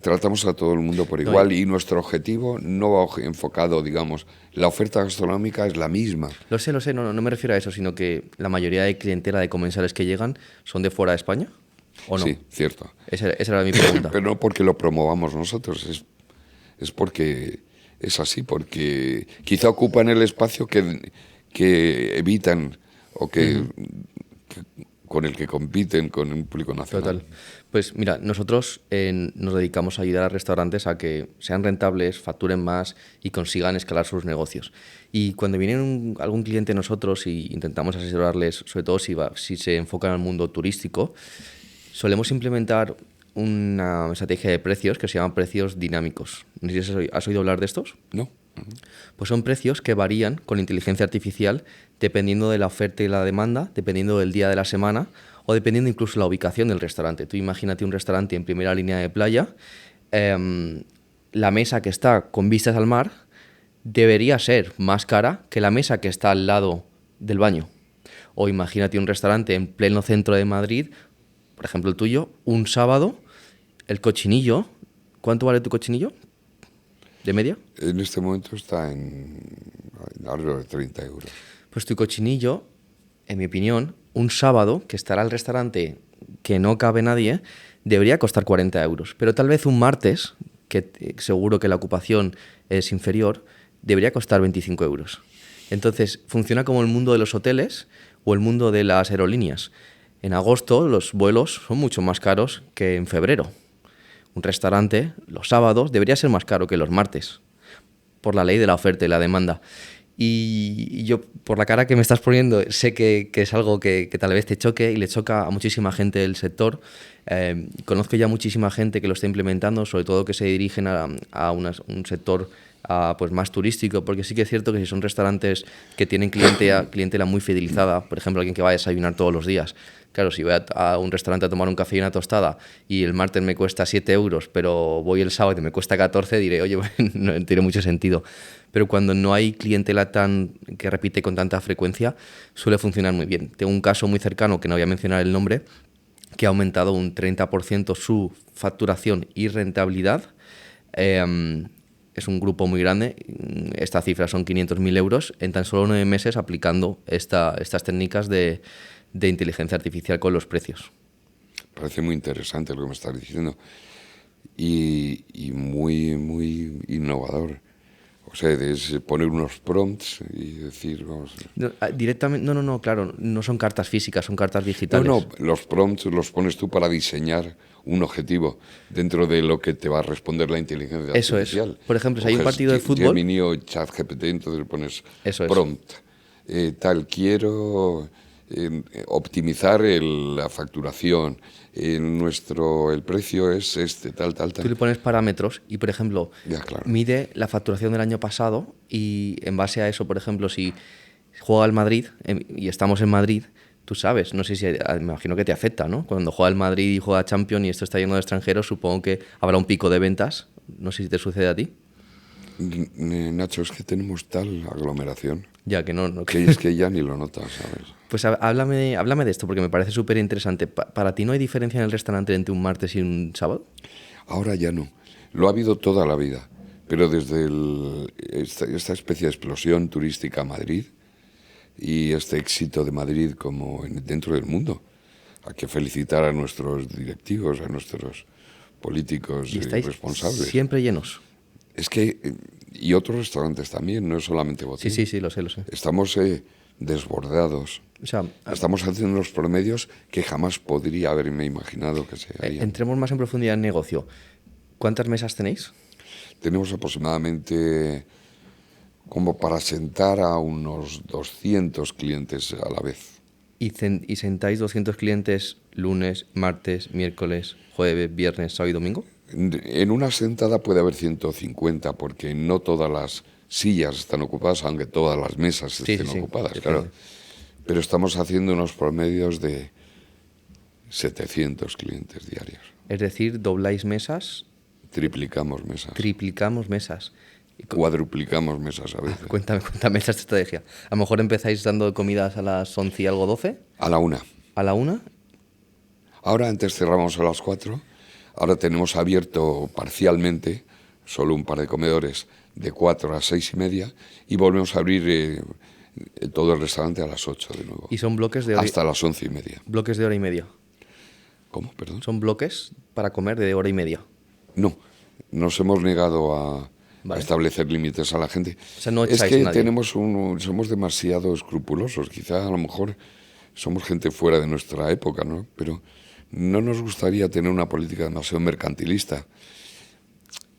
Tratamos a todo el mundo por igual, y nuestro objetivo no va enfocado, digamos, la oferta gastronómica es la misma. Lo sé, no me refiero a eso, sino que la mayoría de clientela de comensales que llegan son de fuera de España, ¿o no? Sí, cierto. Esa era mi pregunta. Pero no porque lo promovamos nosotros, es porque es así, porque quizá ocupan el espacio que evitan o que con el que compiten con un público nacional. Total. Pues mira, nosotros nos dedicamos a ayudar a restaurantes a que sean rentables, facturen más y consigan escalar sus negocios. Y cuando viene algún cliente nosotros y intentamos asesorarles, sobre todo si se enfocan al mundo turístico, solemos implementar una estrategia de precios que se llama precios dinámicos. No sé si has oído hablar de estos. No. Pues son precios que varían con inteligencia artificial dependiendo de la oferta y la demanda, dependiendo del día de la semana, o dependiendo incluso de la ubicación del restaurante. Tú imagínate un restaurante en primera línea de playa, la mesa que está con vistas al mar debería ser más cara que la mesa que está al lado del baño. O imagínate un restaurante en pleno centro de Madrid, por ejemplo el tuyo, un sábado, el cochinillo. ¿Cuánto vale tu cochinillo? de media? En este momento está en alrededor de 30 euros. Pues tu cochinillo, en mi opinión, un sábado, que estará el restaurante que no cabe nadie, debería costar 40 euros. Pero tal vez un martes, que seguro que la ocupación es inferior, debería costar 25 euros. Entonces, funciona como el mundo de los hoteles o el mundo de las aerolíneas. En agosto los vuelos son mucho más caros que en febrero. Un restaurante, los sábados, debería ser más caro que los martes, por la ley de la oferta y la demanda. Y yo, por la cara que me estás poniendo, sé que es algo que tal vez te choque y le choca a muchísima gente del sector. Conozco ya muchísima gente que lo está implementando, sobre todo que se dirigen a un sector pues más turístico, porque sí que es cierto que si son restaurantes que tienen clientela muy fidelizada, por ejemplo, alguien que va a desayunar todos los días, claro, si voy a un restaurante a tomar un café y una tostada y el martes me cuesta 7 euros, pero voy el sábado y me cuesta 14, diré, oye, no tiene mucho sentido. Pero cuando no hay clientela que repite con tanta frecuencia, suele funcionar muy bien. Tengo un caso muy cercano, que no voy a mencionar el nombre, que ha aumentado un 30% su facturación y rentabilidad. Es un grupo muy grande, esta cifra son 500.000 euros, en tan solo 9 meses aplicando estas técnicas de inteligencia artificial con los precios. Parece muy interesante lo que me estás diciendo y muy, muy innovador. O sea, es poner unos prompts y decir, vamos... Directamente, no, claro, no son cartas físicas, son cartas digitales. No, los prompts los pones tú para diseñar un objetivo dentro de lo que te va a responder la inteligencia artificial. Eso es. Por ejemplo, si hay un partido de fútbol... Gemini o ChatGPT, entonces pones Eso es. prompt. Quiero optimizar la facturación. El precio es este, tal. Tú le pones parámetros y, por ejemplo, Claro. mide la facturación del año pasado y en base a eso, por ejemplo, si juega el Madrid y estamos en Madrid, tú sabes, no sé si, me imagino que te afecta, ¿no? Cuando juega el Madrid y juega Champions y esto está lleno de extranjeros, supongo que habrá un pico de ventas. No sé si te sucede a ti. Nacho, es que tenemos tal aglomeración Ya que no que es que ya ni lo notas, ¿sabes? Pues háblame de esto, porque me parece súper interesante. ¿Para ti no hay diferencia en el restaurante entre un martes y un sábado? Ahora ya no. Lo ha habido toda la vida. Pero desde esta especie de explosión turística a Madrid y este éxito de Madrid como dentro del mundo, hay que felicitar a nuestros directivos, a nuestros políticos y estáis responsables. Siempre llenos. Es que, y otros restaurantes también, no es solamente Botín. Sí, lo sé. Estamos desbordados. O sea, estamos haciendo unos promedios que jamás podría haberme imaginado que se harían. Entremos más en profundidad en negocio. ¿Cuántas mesas tenéis? Tenemos aproximadamente como para sentar a unos 200 clientes a la vez. ¿Y sentáis 200 clientes lunes, martes, miércoles, jueves, viernes, sábado y domingo? En una sentada puede haber 150 porque no todas las sillas están ocupadas, aunque todas las mesas estén ocupadas, claro. Pero estamos haciendo unos promedios de 700 clientes diarios. Es decir, dobláis mesas. Triplicamos mesas. Triplicamos mesas. Cuadruplicamos mesas a veces. Cuéntame esta estrategia. A lo mejor empezáis dando comidas a las 11 y algo 12. A la 1. ¿A la 1? Ahora antes cerramos a las 4. Ahora tenemos abierto parcialmente, solo un par de comedores, de 4 a 6 y media. Y volvemos a abrir todo el restaurante a las 8 de nuevo. ¿Y son bloques de hora? Hasta las 11 y media. ¿Bloques de hora y media? ¿Cómo? Perdón. ¿Son bloques para comer de hora y media? No, nos hemos negado a establecer límites a la gente. O sea, no es echáis que a nadie. somos demasiado escrupulosos. Quizá a lo mejor somos gente fuera de nuestra época, ¿no? Pero no nos gustaría tener una política demasiado mercantilista.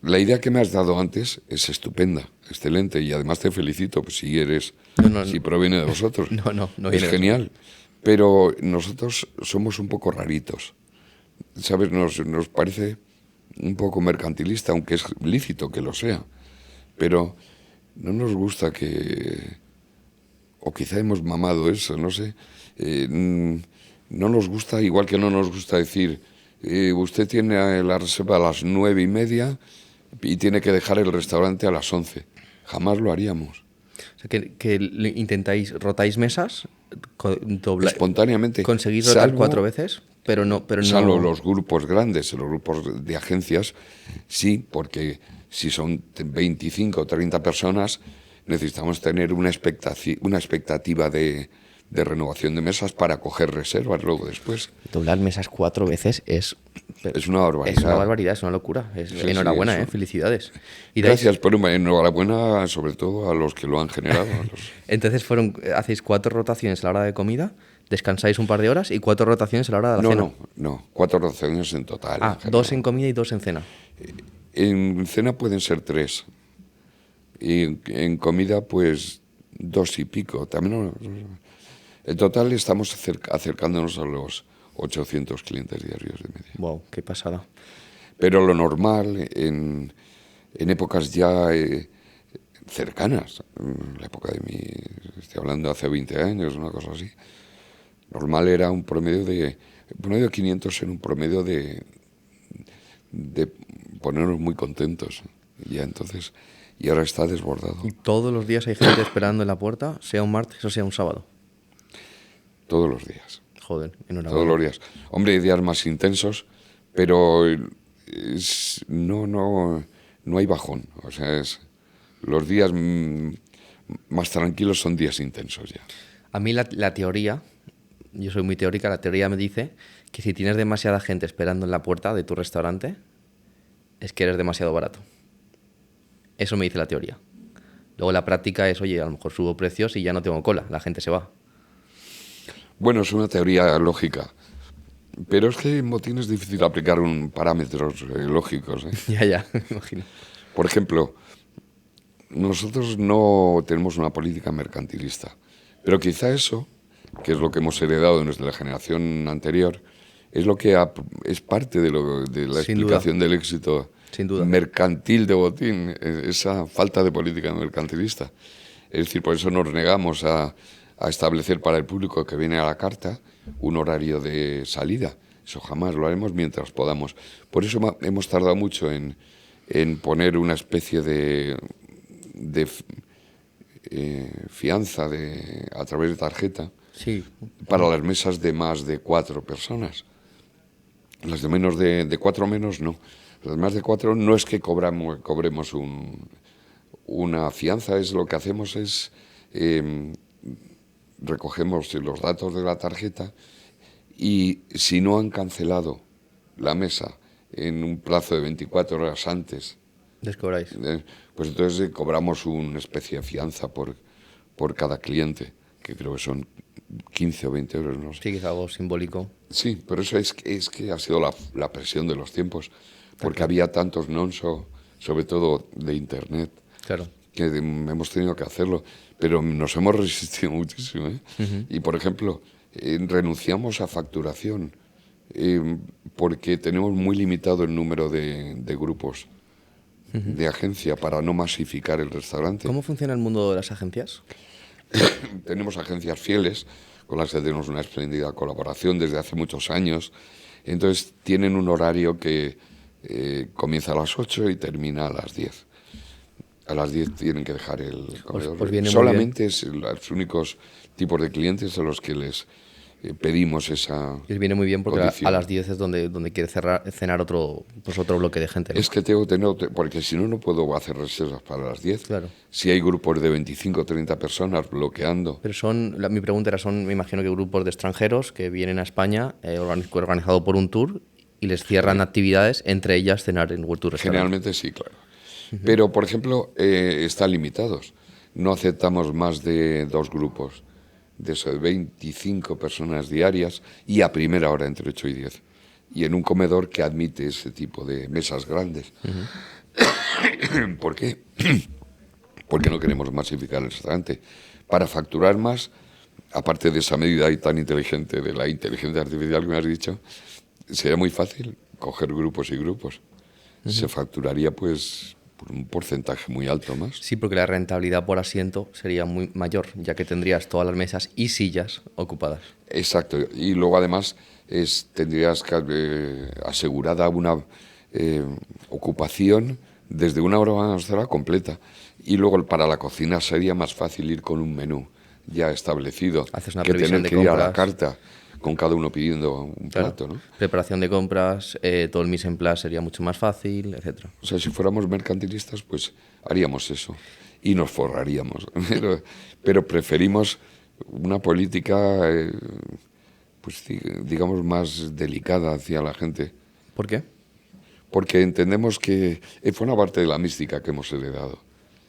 La idea que me has dado antes es estupenda, excelente, y además te felicito, pues si proviene de vosotros. No es genial. Pero nosotros somos un poco raritos. ¿Sabes? Nos parece un poco mercantilista, aunque es lícito que lo sea. Pero no nos gusta o quizá hemos mamado eso, no sé. No nos gusta, igual que no nos gusta decir, usted tiene la reserva a las 9 y media y tiene que dejar el restaurante a las 11. Jamás lo haríamos. O sea, que intentáis, rotáis mesas, espontáneamente. Conseguís rotar 4 veces, pero no... Salvo los grupos grandes, los grupos de agencias, sí, porque Si son 25 o 30 personas, necesitamos tener una expectativa de renovación de mesas para coger reservas luego después. Doblar mesas 4 veces es una barbaridad. Es una barbaridad, es una locura. Enhorabuena, sí, felicidades. Y gracias, pero enhorabuena sobre todo a los que lo han generado. Entonces hacéis 4 rotaciones a la hora de comida, descansáis un par de horas y 4 rotaciones a la hora de la cena. No, 4 rotaciones en total. 2 en comida y 2 en cena. En cena pueden ser 3. Y en comida, pues 2 y pico. También en total estamos acercándonos a los 800 clientes diarios de media. Wow, qué pasada. Pero lo normal en épocas ya cercanas, la época de estoy hablando hace 20 años, una cosa así, normal era un promedio de 500 en un promedio de ponernos muy contentos. Y ahora está desbordado. ¿Y todos los días hay gente esperando en la puerta, sea un martes o sea un sábado? Todos los días. Joder, enhorabuena. Todos los días. Hombre, hay días más intensos, pero no hay bajón. O sea, los días más tranquilos son días intensos ya. A mí la teoría, yo soy muy teórica, la teoría me dice que si tienes demasiada gente esperando en la puerta de tu restaurante, es que eres demasiado barato. Eso me dice la teoría. Luego la práctica es, oye, a lo mejor subo precios y ya no tengo cola, la gente se va. Bueno, es una teoría lógica, pero es que en Botín es difícil aplicar parámetros lógicos. Ya, me imagino. Por ejemplo, nosotros no tenemos una política mercantilista, pero quizá eso, que es lo que hemos heredado desde la generación anterior, es lo que es parte de la explicación del éxito mercantil de Botín, esa falta de política mercantilista. Es decir, por eso nos negamos a establecer para el público que viene a la carta un horario de salida. Eso jamás lo haremos mientras podamos. Por eso hemos tardado mucho en poner una especie de fianza a través de tarjeta para las mesas de más de 4 personas. Las de menos de 4 menos no. Las más de 4 no es que cobremos una fianza, es lo que hacemos es recogemos los datos de la tarjeta y si no han cancelado la mesa en un plazo de 24 horas antes, ¿les cobráis? Pues entonces cobramos una especie de fianza por cada cliente, que creo que son 15 o 20 euros, no sé. Sí, que es algo simbólico. Sí, pero eso es que ha sido la presión de los tiempos, porque había tantos nonso, sobre todo de Internet, claro, que hemos tenido que hacerlo, pero nos hemos resistido muchísimo. Uh-huh. Y, por ejemplo, renunciamos a facturación porque tenemos muy limitado el número de grupos de agencia para no masificar el restaurante. ¿Cómo funciona el mundo de las agencias? Tenemos agencias fieles con las que tenemos una espléndida colaboración desde hace muchos años. Entonces tienen un horario que comienza a las 8 y termina a las 10. A las 10 tienen que dejar el comedor. Pues solamente es los únicos tipos de clientes a los que les pedimos esa Les viene muy bien porque condición. A las 10 es donde quiere cenar otro bloque de gente, ¿no? Es que tengo que tener, porque si no puedo hacer reservas para las 10. Claro. Si hay grupos de 25 o 30 personas bloqueando. Pero mi pregunta era, me imagino que grupos de extranjeros que vienen a España organizado por un tour y les cierran actividades, entre ellas cenar en tu restaurante. Generalmente sí, claro. Pero, por ejemplo, están limitados. No aceptamos más de 2 grupos de 25 personas diarias y a primera hora entre 8 y 10. Y en un comedor que admite ese tipo de mesas grandes. Uh-huh. ¿Por qué? Porque no queremos masificar el restaurante. Para facturar más, aparte de esa medida ahí tan inteligente de la inteligencia artificial que me has dicho, sería muy fácil coger grupos y grupos. Uh-huh. Se facturaría pues por un porcentaje muy alto más. Sí, porque la rentabilidad por asiento sería muy mayor, ya que tendrías todas las mesas y sillas ocupadas. Exacto, y luego además tendrías asegurada una ocupación desde una hora hasta la completa. Y luego para la cocina sería más fácil ir con un menú ya establecido. Haces una que previsión tener de que ir compras. a la carta con cada uno pidiendo un Claro. plato, ¿no? Preparación de compras, todo el mise en place sería mucho más fácil, etcétera. O sea, si fuéramos mercantilistas, pues haríamos eso y nos forraríamos. Pero preferimos una política, pues digamos, más delicada hacia la gente, ¿Por qué? porque entendemos que fue una parte de la mística que hemos heredado.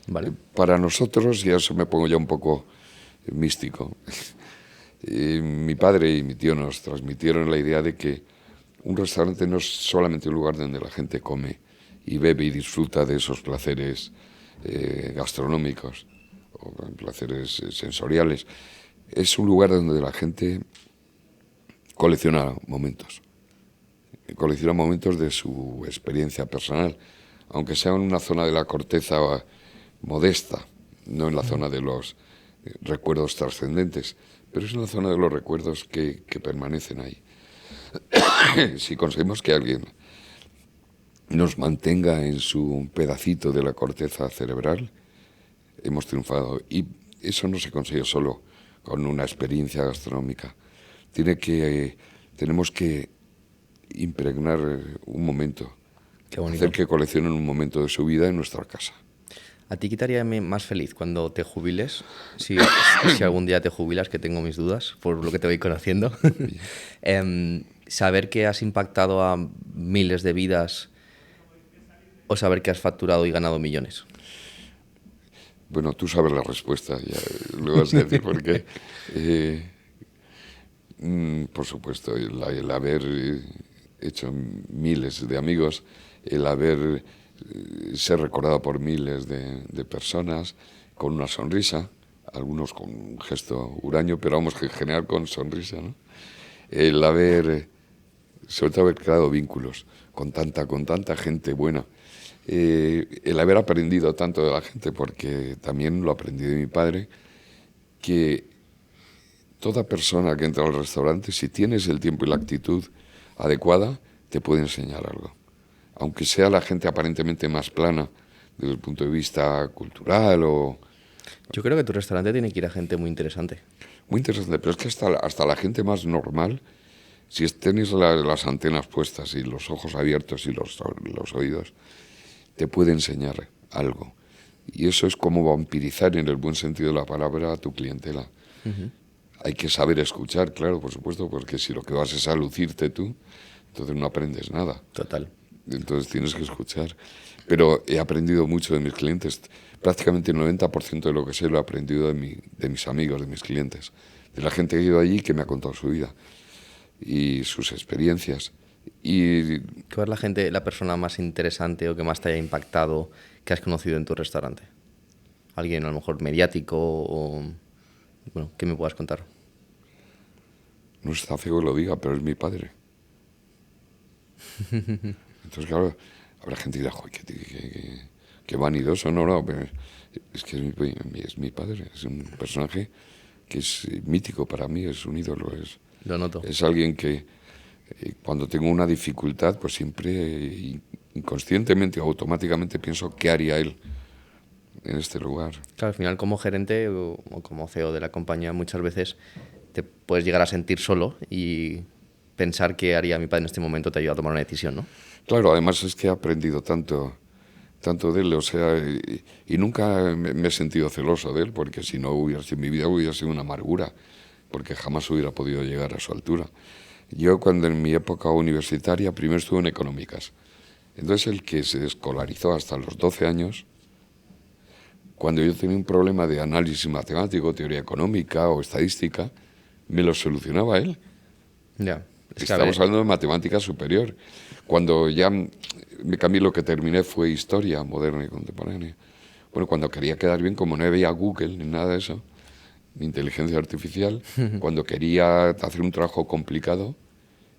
Vale. Para nosotros, y a eso me pongo ya un poco místico, mi padre y mi tío nos transmitieron la idea de que un restaurante no es solamente un lugar donde la gente come y bebe y disfruta de esos placeres gastronómicos o placeres sensoriales. Es un lugar donde la gente colecciona momentos de su experiencia personal, aunque sea en una zona de la corteza modesta, no en la zona de los recuerdos trascendentes, pero es una zona de los recuerdos que permanecen ahí. Si conseguimos que alguien nos mantenga en su pedacito de la corteza cerebral, hemos triunfado. Y eso no se consigue solo con una experiencia gastronómica. Tenemos que impregnar un momento, Qué bonito. hacer que coleccionen un momento de su vida en nuestra casa. ¿A ti qué te haría más feliz cuando te jubiles? Si algún día te jubilas, que tengo mis dudas por lo que te voy conociendo. Saber que has impactado a miles de vidas o saber que has facturado y ganado millones. Bueno, tú sabes la respuesta, ya lo vas a decir, porque, por supuesto, el haber hecho miles de amigos, el haber ser recordado por miles de personas con una sonrisa, algunos con un gesto huraño, pero vamos, que en general con sonrisa, ¿no? El haber, sobre todo haber creado vínculos con tanta gente buena, el haber aprendido tanto de la gente, porque también lo aprendí de mi padre, que toda persona que entra al restaurante, si tienes el tiempo y la actitud adecuada, te puede enseñar algo. Aunque sea la gente aparentemente más plana desde el punto de vista cultural o... Yo creo que tu restaurante tiene que ir a gente muy interesante. Muy interesante, pero es que hasta la gente más normal, si tenéis las antenas puestas y los ojos abiertos y los oídos, te puede enseñar algo. Y eso es como vampirizar, en el buen sentido de la palabra, a tu clientela. Uh-huh. Hay que saber escuchar, claro, por supuesto, porque si lo que vas es a lucirte tú, entonces no aprendes nada. Total. Entonces tienes que escuchar. Pero he aprendido mucho de mis clientes. Prácticamente el 90% de lo que sé lo he aprendido de mis amigos, de mis clientes. De la gente que ha ido allí que me ha contado su vida y sus experiencias. Y ¿Cuál es la persona más interesante o que más te haya impactado que has conocido en tu restaurante? ¿Alguien a lo mejor mediático o... Bueno, ¿qué me puedas contar? No está feo que lo diga, pero es mi padre. Entonces, claro, habrá gente que dirá, joder, qué vanidoso, no, pero es que es mi padre, es un personaje que es mítico para mí, es un ídolo, Lo noto. Es alguien que cuando tengo una dificultad, pues siempre inconscientemente o automáticamente pienso qué haría él en este lugar. Claro, al final como gerente o como CEO de la compañía muchas veces te puedes llegar a sentir solo y pensar qué haría mi padre en este momento te ayuda a tomar una decisión, ¿no? Claro, además es que he aprendido tanto de él, o sea, y nunca me he sentido celoso de él, porque si no hubiera sido mi vida, hubiera sido una amargura, porque jamás hubiera podido llegar a su altura. Yo cuando en mi época universitaria primero estuve en económicas, entonces el que se escolarizó hasta los 12 años, cuando yo tenía un problema de análisis matemático, teoría económica o estadística, me lo solucionaba él. Ya. Estamos hablando de matemática superior. Cuando ya me cambié, lo que terminé fue historia moderna y contemporánea. Bueno, cuando quería quedar bien, como no veía Google ni nada de eso, ni inteligencia artificial, cuando quería hacer un trabajo complicado,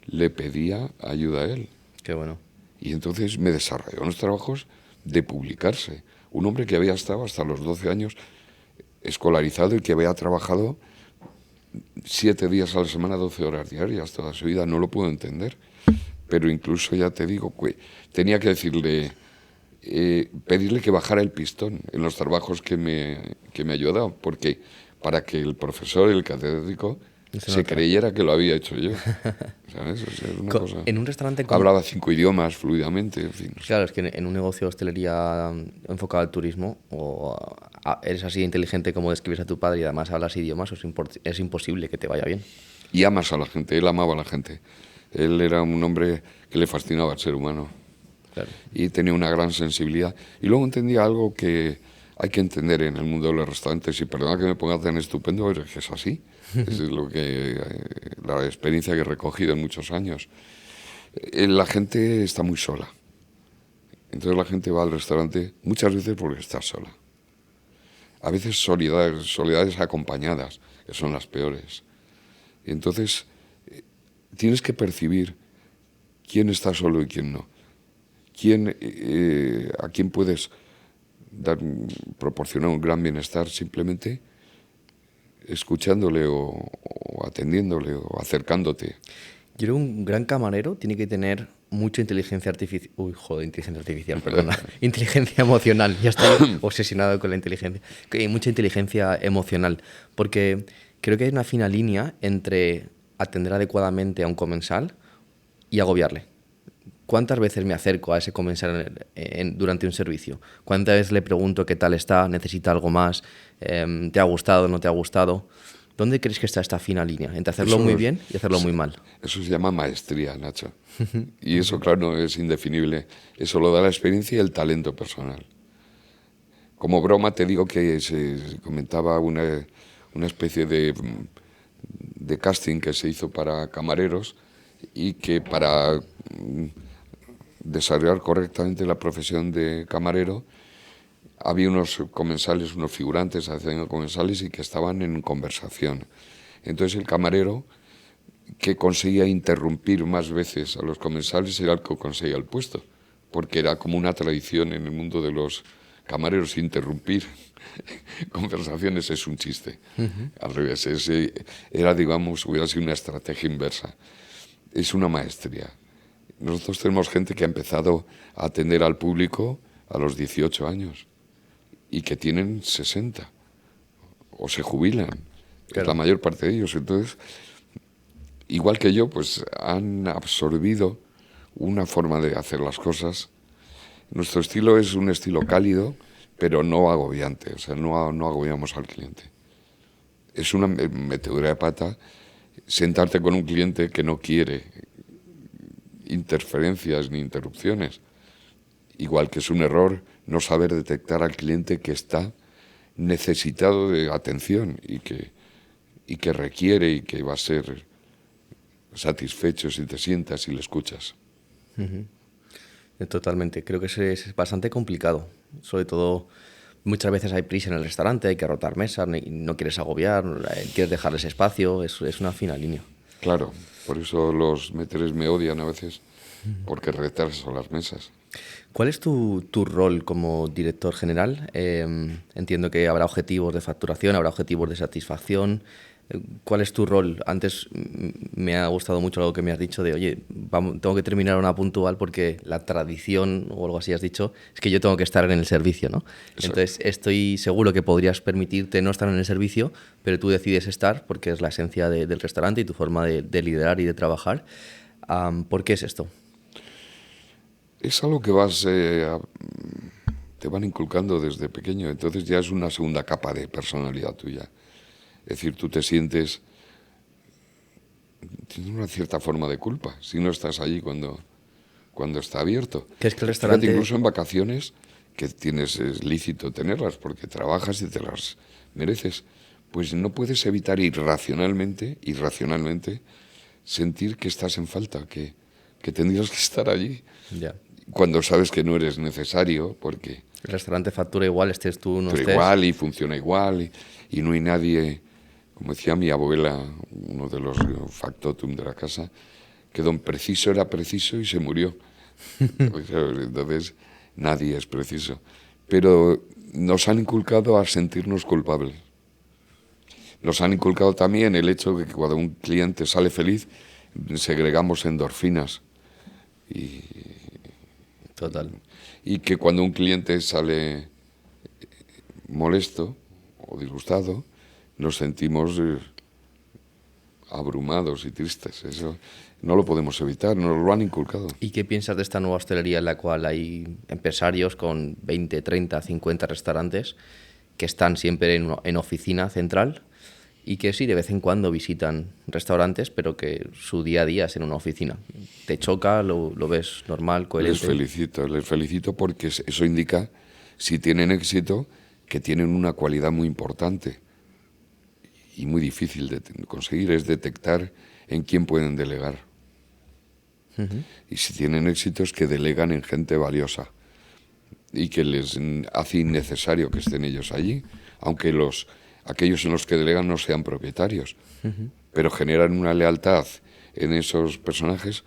le pedía ayuda a él. Qué bueno. Y entonces me desarrolló unos trabajos de publicarse. Un hombre que había estado hasta los 12 años escolarizado y que había trabajado 7 días a la semana, 12 horas diarias, toda su vida, no lo puedo entender. Pero incluso, ya te digo, tenía que decirle, pedirle que bajara el pistón en los trabajos que me ayudaba, porque para que el profesor, el catedrático, se creyera que lo había hecho yo. ¿Sabes? O sea, es una cosa... En un restaurante... Hablaba 5 idiomas fluidamente, en fin. Claro, es que en un negocio de hostelería enfocado al turismo, eres así inteligente como describes a tu padre y además hablas idiomas, es imposible que te vaya bien. Y amas a la gente, él amaba a la gente. Él era un hombre que le fascinaba el ser humano. Claro. Y tenía una gran sensibilidad. Y luego entendía algo que hay que entender en el mundo de los restaurantes, y perdona que me ponga tan estupendo, pero es que es así. Es lo que, la experiencia que he recogido en muchos años. La gente está muy sola. Entonces la gente va al restaurante muchas veces porque está sola. A veces soledades acompañadas, que son las peores. Y entonces tienes que percibir quién está solo y quién no. A quién puedes proporcionar un gran bienestar simplemente escuchándole o atendiéndole o acercándote. Yo creo que un gran camarero tiene que tener mucha inteligencia artificial. Uy, joder, inteligencia artificial, perdona. Inteligencia emocional. Ya estoy obsesionado con la inteligencia. Mucha inteligencia emocional. Porque creo que hay una fina línea entre atender adecuadamente a un comensal y agobiarle. ¿Cuántas veces me acerco a ese comensal durante un servicio? ¿Cuántas veces le pregunto qué tal está? ¿Necesita algo más? ¿Te ha gustado? ¿No te ha gustado? ¿Dónde crees que está esta fina línea entre hacerlo muy bien y hacerlo muy mal? Eso se llama maestría, Nacho. Y eso, claro, no es indefinible. Eso lo da la experiencia y el talento personal. Como broma te digo que se comentaba una especie de casting que se hizo para camareros y que para desarrollar correctamente la profesión de camarero había unos comensales, unos figurantes haciendo comensales y que estaban en conversación. Entonces el camarero que conseguía interrumpir más veces a los comensales era el que conseguía el puesto, porque era como una tradición en el mundo de los camareros interrumpir conversaciones es un chiste. Al revés, era, digamos, hubiera sido una estrategia inversa. Es una maestría. Nosotros tenemos gente que ha empezado a atender al público a los 18 años y que tienen 60 o se jubilan, claro. Es la mayor parte de ellos. Entonces, igual que yo, pues han absorbido una forma de hacer las cosas. Nuestro estilo es un estilo cálido, pero no agobiante, o sea, no agobiamos al cliente. Es una metedura de pata sentarte con un cliente que no quiere interferencias ni interrupciones. Igual que es un error no saber detectar al cliente que está necesitado de atención y que requiere y que va a ser satisfecho si te sientas y le escuchas. Totalmente. Creo que es bastante complicado. Sobre todo, muchas veces hay prisa en el restaurante, hay que rotar mesas, no quieres agobiar, quieres dejarles espacio, es una fina línea. Claro, por eso los meteres me odian a veces, porque retraso las mesas. ¿Cuál es tu rol como director general? Entiendo que habrá objetivos de facturación, habrá objetivos de satisfacción. ¿Cuál es tu rol? Antes me ha gustado mucho algo que me has dicho de, oye, tengo que terminar una puntual porque la tradición o algo así has dicho, es que yo tengo que estar en el servicio, ¿no? Exacto. Entonces estoy seguro que podrías permitirte no estar en el servicio, pero tú decides estar porque es la esencia del restaurante y tu forma de liderar y de trabajar. ¿Por qué es esto? Es algo que te van inculcando desde pequeño, entonces ya es una segunda capa de personalidad tuya. Es decir, tú te sientes, tienes una cierta forma de culpa si no estás allí cuando está abierto. ¿Qué es que el restaurante... Fíjate, incluso en vacaciones, que es lícito tenerlas porque trabajas y te las mereces, pues no puedes evitar irracionalmente sentir que estás en falta, que tendrías que estar allí. Ya. Cuando sabes que no eres necesario, porque... El restaurante factura igual, estés tú, no estés... Pero igual, y funciona igual, y no hay nadie... Como decía mi abuela, uno de los factotum de la casa, que don Preciso era preciso y se murió. Entonces, nadie es preciso. Pero nos han inculcado a sentirnos culpables. Nos han inculcado también el hecho de que cuando un cliente sale feliz, segregamos endorfinas. Total. Y que cuando un cliente sale molesto o disgustado, nos sentimos abrumados y tristes. Eso no lo podemos evitar, nos lo han inculcado. ¿Y qué piensas de esta nueva hostelería en la cual hay empresarios con 20, 30, 50 restaurantes que están siempre en oficina central y que sí, de vez en cuando visitan restaurantes, pero que su día a día es en una oficina? ¿Te choca? ¿Lo ves normal, coherente? Les felicito porque eso indica, si tienen éxito, que tienen una cualidad muy importante y muy difícil de conseguir, es detectar en quién pueden delegar. Y si tienen éxito es que delegan en gente valiosa y que les hace innecesario que estén ellos allí, aunque aquellos en los que delegan no sean propietarios, pero generan una lealtad en esos personajes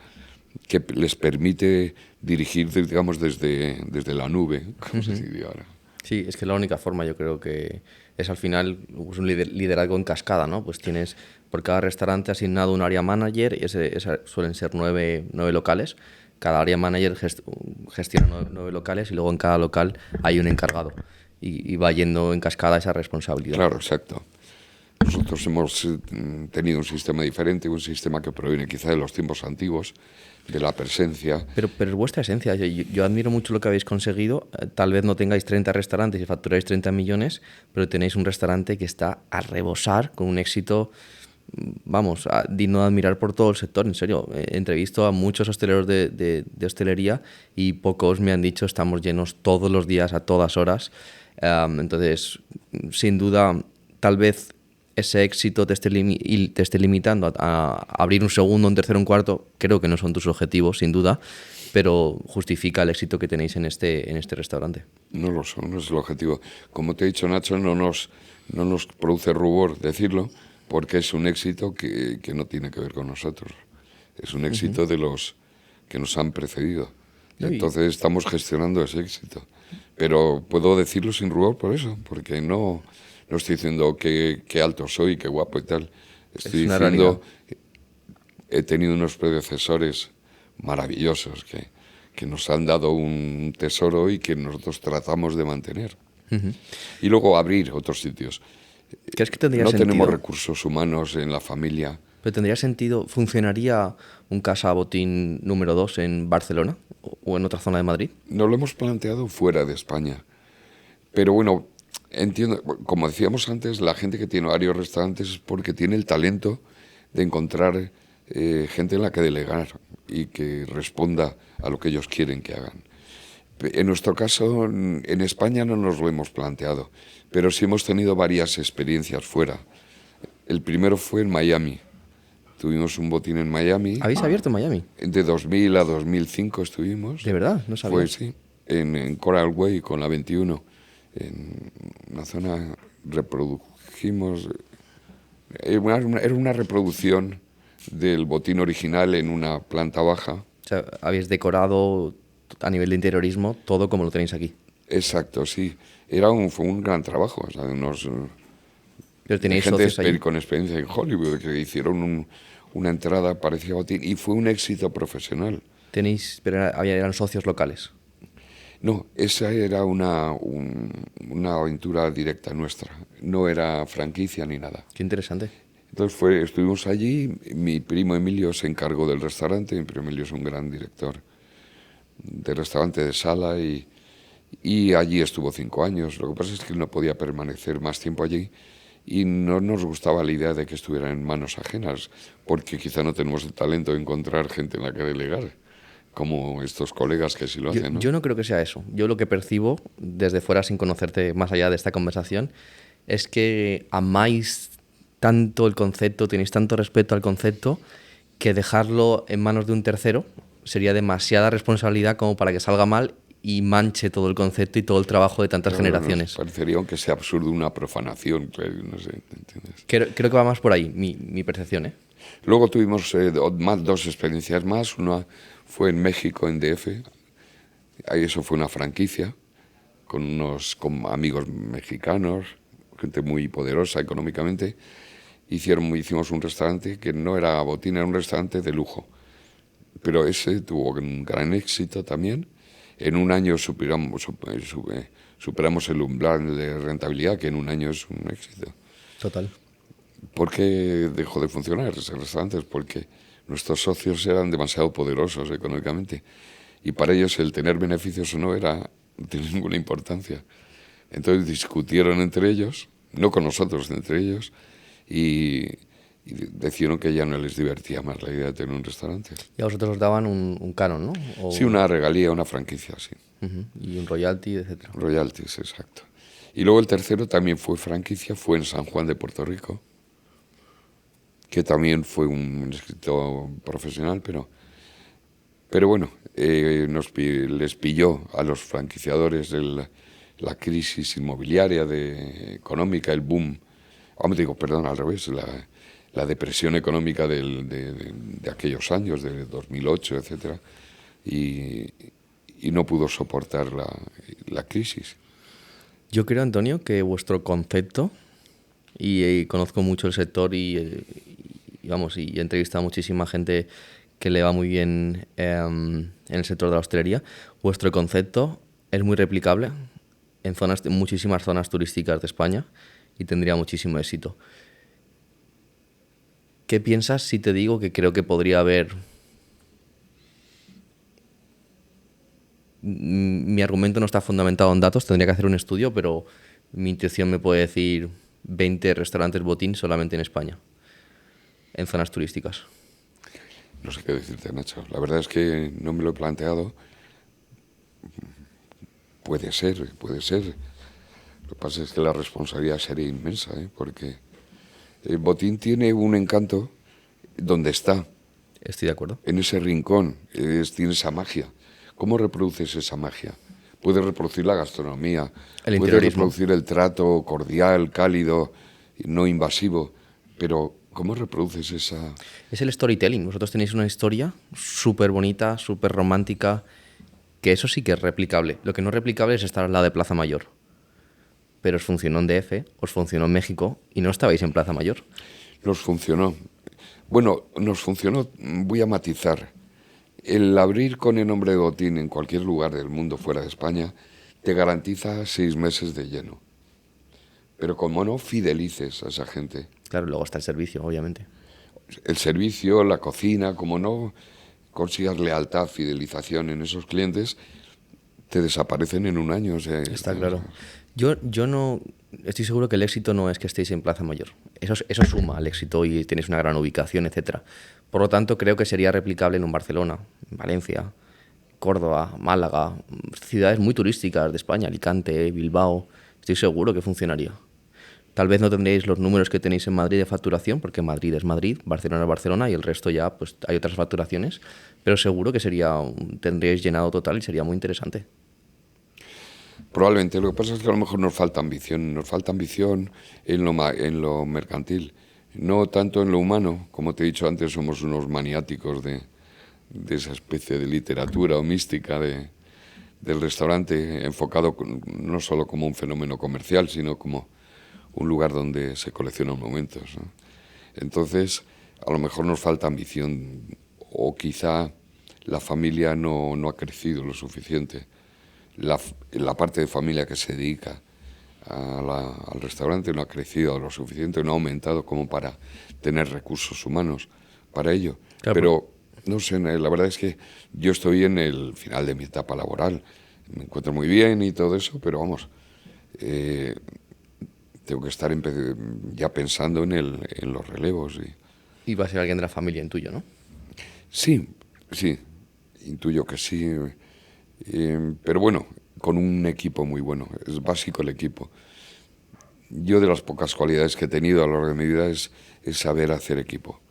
que les permite dirigir, digamos, desde la nube, como se diría ahora. Sí, es que la única forma, yo creo que es al final pues, un liderazgo en cascada, ¿no? Pues tienes por cada restaurante asignado un área manager, y suelen ser 9 locales. Cada área manager gestiona 9 locales y luego en cada local hay un encargado. Y va yendo en cascada esa responsabilidad. Claro, exacto. Nosotros hemos tenido un sistema diferente, un sistema que proviene quizá de los tiempos antiguos, de la presencia. Pero es vuestra esencia. Yo admiro mucho lo que habéis conseguido. Tal vez no tengáis 30 restaurantes y facturáis 30 millones, pero tenéis un restaurante que está a rebosar con un éxito, vamos, digno de admirar por todo el sector. En serio, he entrevistado a muchos hosteleros de hostelería y pocos me han dicho estamos llenos todos los días, a todas horas. Entonces, sin duda, tal vez ese éxito te esté limitando a abrir un segundo, un tercero, un cuarto. Creo que no son tus objetivos, sin duda, pero justifica el éxito que tenéis en este restaurante. No lo son, no es el objetivo. Como te he dicho, Nacho, no nos produce rubor decirlo, porque es un éxito que no tiene que ver con nosotros. Es un éxito de los que nos han precedido. Y entonces estamos gestionando ese éxito. Pero puedo decirlo sin rubor por eso, porque no estoy diciendo qué alto soy, qué guapo y tal. Estoy diciendo, he tenido unos predecesores maravillosos que nos han dado un tesoro y que nosotros tratamos de mantener. Y luego abrir otros sitios. ¿Crees que tendría sentido? Tenemos recursos humanos en la familia. ¿Pero tendría sentido, funcionaría un Casa Botín número 2 en Barcelona o en otra zona de Madrid? Nos lo hemos planteado fuera de España. Pero bueno, entiendo, como decíamos antes, la gente que tiene varios restaurantes es porque tiene el talento de encontrar gente en la que delegar y que responda a lo que ellos quieren que hagan. En nuestro caso, en España no nos lo hemos planteado, pero sí hemos tenido varias experiencias fuera. El primero fue en Miami. Tuvimos un botín en Miami. ¿Habéis abierto en Miami? De 2000 a 2005 estuvimos. ¿De verdad? No sabía. Pues sí, en Coral Way con la 21. En una zona reprodujimos. Era una reproducción del botín original en una planta baja. O sea, habéis decorado a nivel de interiorismo todo como lo tenéis aquí. Exacto, sí. Fue un gran trabajo. O sea, Pero tenéis gente socios ahí con experiencia en Hollywood que hicieron una entrada parecida a botín y fue un éxito profesional. Pero eran socios locales. No, esa era una aventura directa nuestra. No era franquicia ni nada. Qué interesante. Entonces estuvimos allí, mi primo Emilio se encargó del restaurante, mi primo Emilio es un gran director del restaurante de sala y allí estuvo 5 años. Lo que pasa es que él no podía permanecer más tiempo allí y no nos gustaba la idea de que estuviera en manos ajenas, porque quizá no tenemos el talento de encontrar gente en la que delegar, como estos colegas que sí lo hacen, ¿no? Yo no creo que sea eso. Yo lo que percibo desde fuera, sin conocerte más allá de esta conversación, es que amáis tanto el concepto, tenéis tanto respeto al concepto, que dejarlo en manos de un tercero sería demasiada responsabilidad como para que salga mal y manche todo el concepto y todo el trabajo de tantas generaciones. Nos parecería, aunque sea absurdo, una profanación, no sé, ¿entiendes? Creo que va más por ahí, mi percepción, ¿eh? Luego tuvimos 2 experiencias más. Una fue en México, en DF. Ahí eso fue una franquicia, con amigos mexicanos, gente muy poderosa económicamente. Hicimos un restaurante que no era botín, era un restaurante de lujo. Pero ese tuvo un gran éxito también. En un año superamos el umbral de rentabilidad, que en un año es un éxito. Total. ¿Por qué dejó de funcionar ese restaurante? Porque nuestros socios eran demasiado poderosos económicamente y para ellos el tener beneficios o no no tenía ninguna importancia. Entonces discutieron entre ellos, no con nosotros, entre ellos, y decidieron que ya no les divertía más la idea de tener un restaurante. Y a vosotros os daban un canon, ¿no? Sí, una regalía, una franquicia, sí. Y un royalty, etcétera. Royalties, exacto. Y luego el tercero también fue franquicia, fue en San Juan de Puerto Rico, que también fue un escritor profesional, pero bueno, les pilló a los franquiciadores la crisis inmobiliaria económica, el boom, perdón, al revés, la depresión económica de aquellos años, de 2008, etcétera, y no pudo soportar la crisis. Yo creo, Antonio, que vuestro concepto, y conozco mucho el sector y he entrevistado a muchísima gente que le va muy bien en el sector de la hostelería, vuestro concepto es muy replicable en muchísimas zonas turísticas de España y tendría muchísimo éxito. ¿Qué piensas si te digo que creo que podría haber... Mi argumento no está fundamentado en datos, tendría que hacer un estudio, pero mi intuición me puede decir 20 restaurantes Botín solamente en España, en zonas turísticas. No sé qué decirte, Nacho. La verdad es que no me lo he planteado. Puede ser. Lo que pasa es que la responsabilidad sería inmensa, porque el Botín tiene un encanto donde está. Estoy de acuerdo. En ese rincón, tiene esa magia. ¿Cómo reproduces esa magia? Puedes reproducir la gastronomía, puedes reproducir el trato cordial, cálido, no invasivo, pero ¿cómo reproduces esa...? Es el storytelling. Vosotros tenéis una historia súper bonita, súper romántica, que eso sí que es replicable. Lo que no es replicable es estar al lado de Plaza Mayor. Pero os funcionó en DF, os funcionó en México y no estabais en Plaza Mayor. Nos funcionó. Bueno, nos funcionó, voy a matizar. El abrir con el nombre de Botín en cualquier lugar del mundo fuera de España te garantiza 6 meses de lleno. Pero como no fidelices a esa gente... Claro, luego está el servicio, obviamente. El servicio, la cocina, como no consigas lealtad, fidelización en esos clientes, te desaparecen en un año. O sea, está claro. Yo no... Estoy seguro que el éxito no es que estéis en Plaza Mayor. Eso suma al éxito y tenéis una gran ubicación, etcétera. Por lo tanto, creo que sería replicable en un Barcelona, Valencia, Córdoba, Málaga, ciudades muy turísticas de España, Alicante, Bilbao. Estoy seguro que funcionaría. Tal vez no tendréis los números que tenéis en Madrid de facturación, porque Madrid es Madrid, Barcelona es Barcelona y el resto ya pues hay otras facturaciones, pero seguro que tendríais llenado total y sería muy interesante. Probablemente. Lo que pasa es que a lo mejor nos falta ambición en lo mercantil, no tanto en lo humano. Como te he dicho antes, somos unos maniáticos de esa especie de literatura o mística del restaurante, enfocado no solo como un fenómeno comercial, sino como un lugar donde se coleccionan momentos, ¿no? Entonces, a lo mejor nos falta ambición, o quizá la familia no ha crecido lo suficiente. La parte de familia que se dedica al restaurante no ha crecido lo suficiente, no ha aumentado como para tener recursos humanos para ello. Claro. Pero, no sé, la verdad es que yo estoy en el final de mi etapa laboral. Me encuentro muy bien y todo eso, pero vamos, tengo que estar ya pensando en los relevos. Y va a ser alguien de la familia, intuyo, ¿no? Sí, intuyo que sí. Pero bueno, con un equipo muy bueno. Es básico el equipo. Yo, de las pocas cualidades que he tenido a lo largo de mi vida es saber hacer equipo.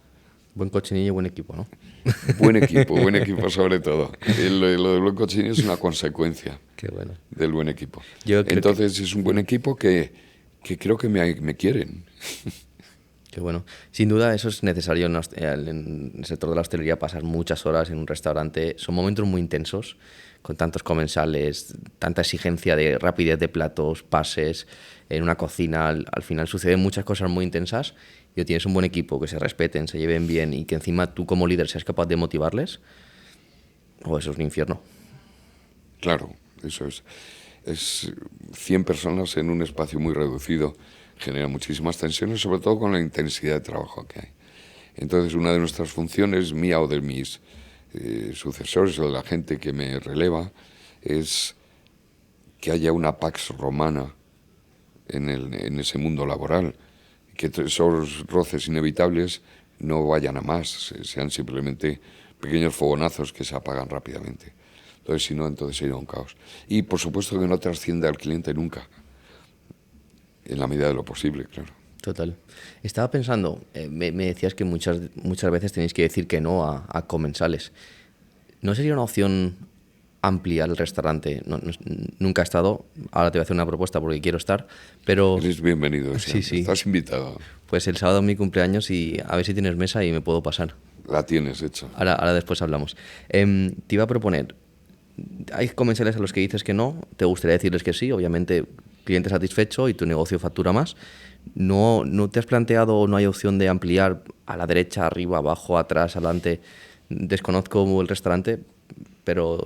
Buen cochinillo y buen equipo, ¿no? Buen equipo sobre todo. Lo del buen cochinillo es una consecuencia. Qué bueno. Del buen equipo. Entonces es un buen equipo que creo que me quieren. Qué bueno. Sin duda eso es necesario en el sector de la hostelería, pasar muchas horas en un restaurante. Son momentos muy intensos, con tantos comensales, tanta exigencia de rapidez de platos, pases, en una cocina. Al final suceden muchas cosas muy intensas y tienes un buen equipo, que se respeten, se lleven bien y que encima tú como líder seas capaz de motivarles, eso es un infierno. Claro, eso es 100 personas en un espacio muy reducido, genera muchísimas tensiones, sobre todo con la intensidad de trabajo que hay. Entonces, una de nuestras funciones, mía o de mis sucesores o de la gente que me releva, es que haya una pax romana en ese mundo laboral, que esos roces inevitables no vayan a más, sean simplemente pequeños fogonazos que se apagan rápidamente. Entonces, si no, entonces sería un caos. Y, por supuesto, que no trascienda al cliente nunca, en la medida de lo posible, claro. Total. Estaba pensando, me decías que muchas veces tenéis que decir que no a comensales. ¿No sería una opción ampliar el restaurante? Nunca he estado, ahora te voy a hacer una propuesta porque quiero estar, pero... Eres bienvenido, sí, sí. Estás invitado. Pues el sábado es mi cumpleaños y a ver si tienes mesa y me puedo pasar. La tienes hecha. Ahora después hablamos. Te iba a proponer, hay comensales a los que dices que no, te gustaría decirles que sí, obviamente cliente satisfecho y tu negocio factura más. ¿No te has planteado o no hay opción de ampliar a la derecha, arriba, abajo, atrás, adelante? Desconozco el restaurante, pero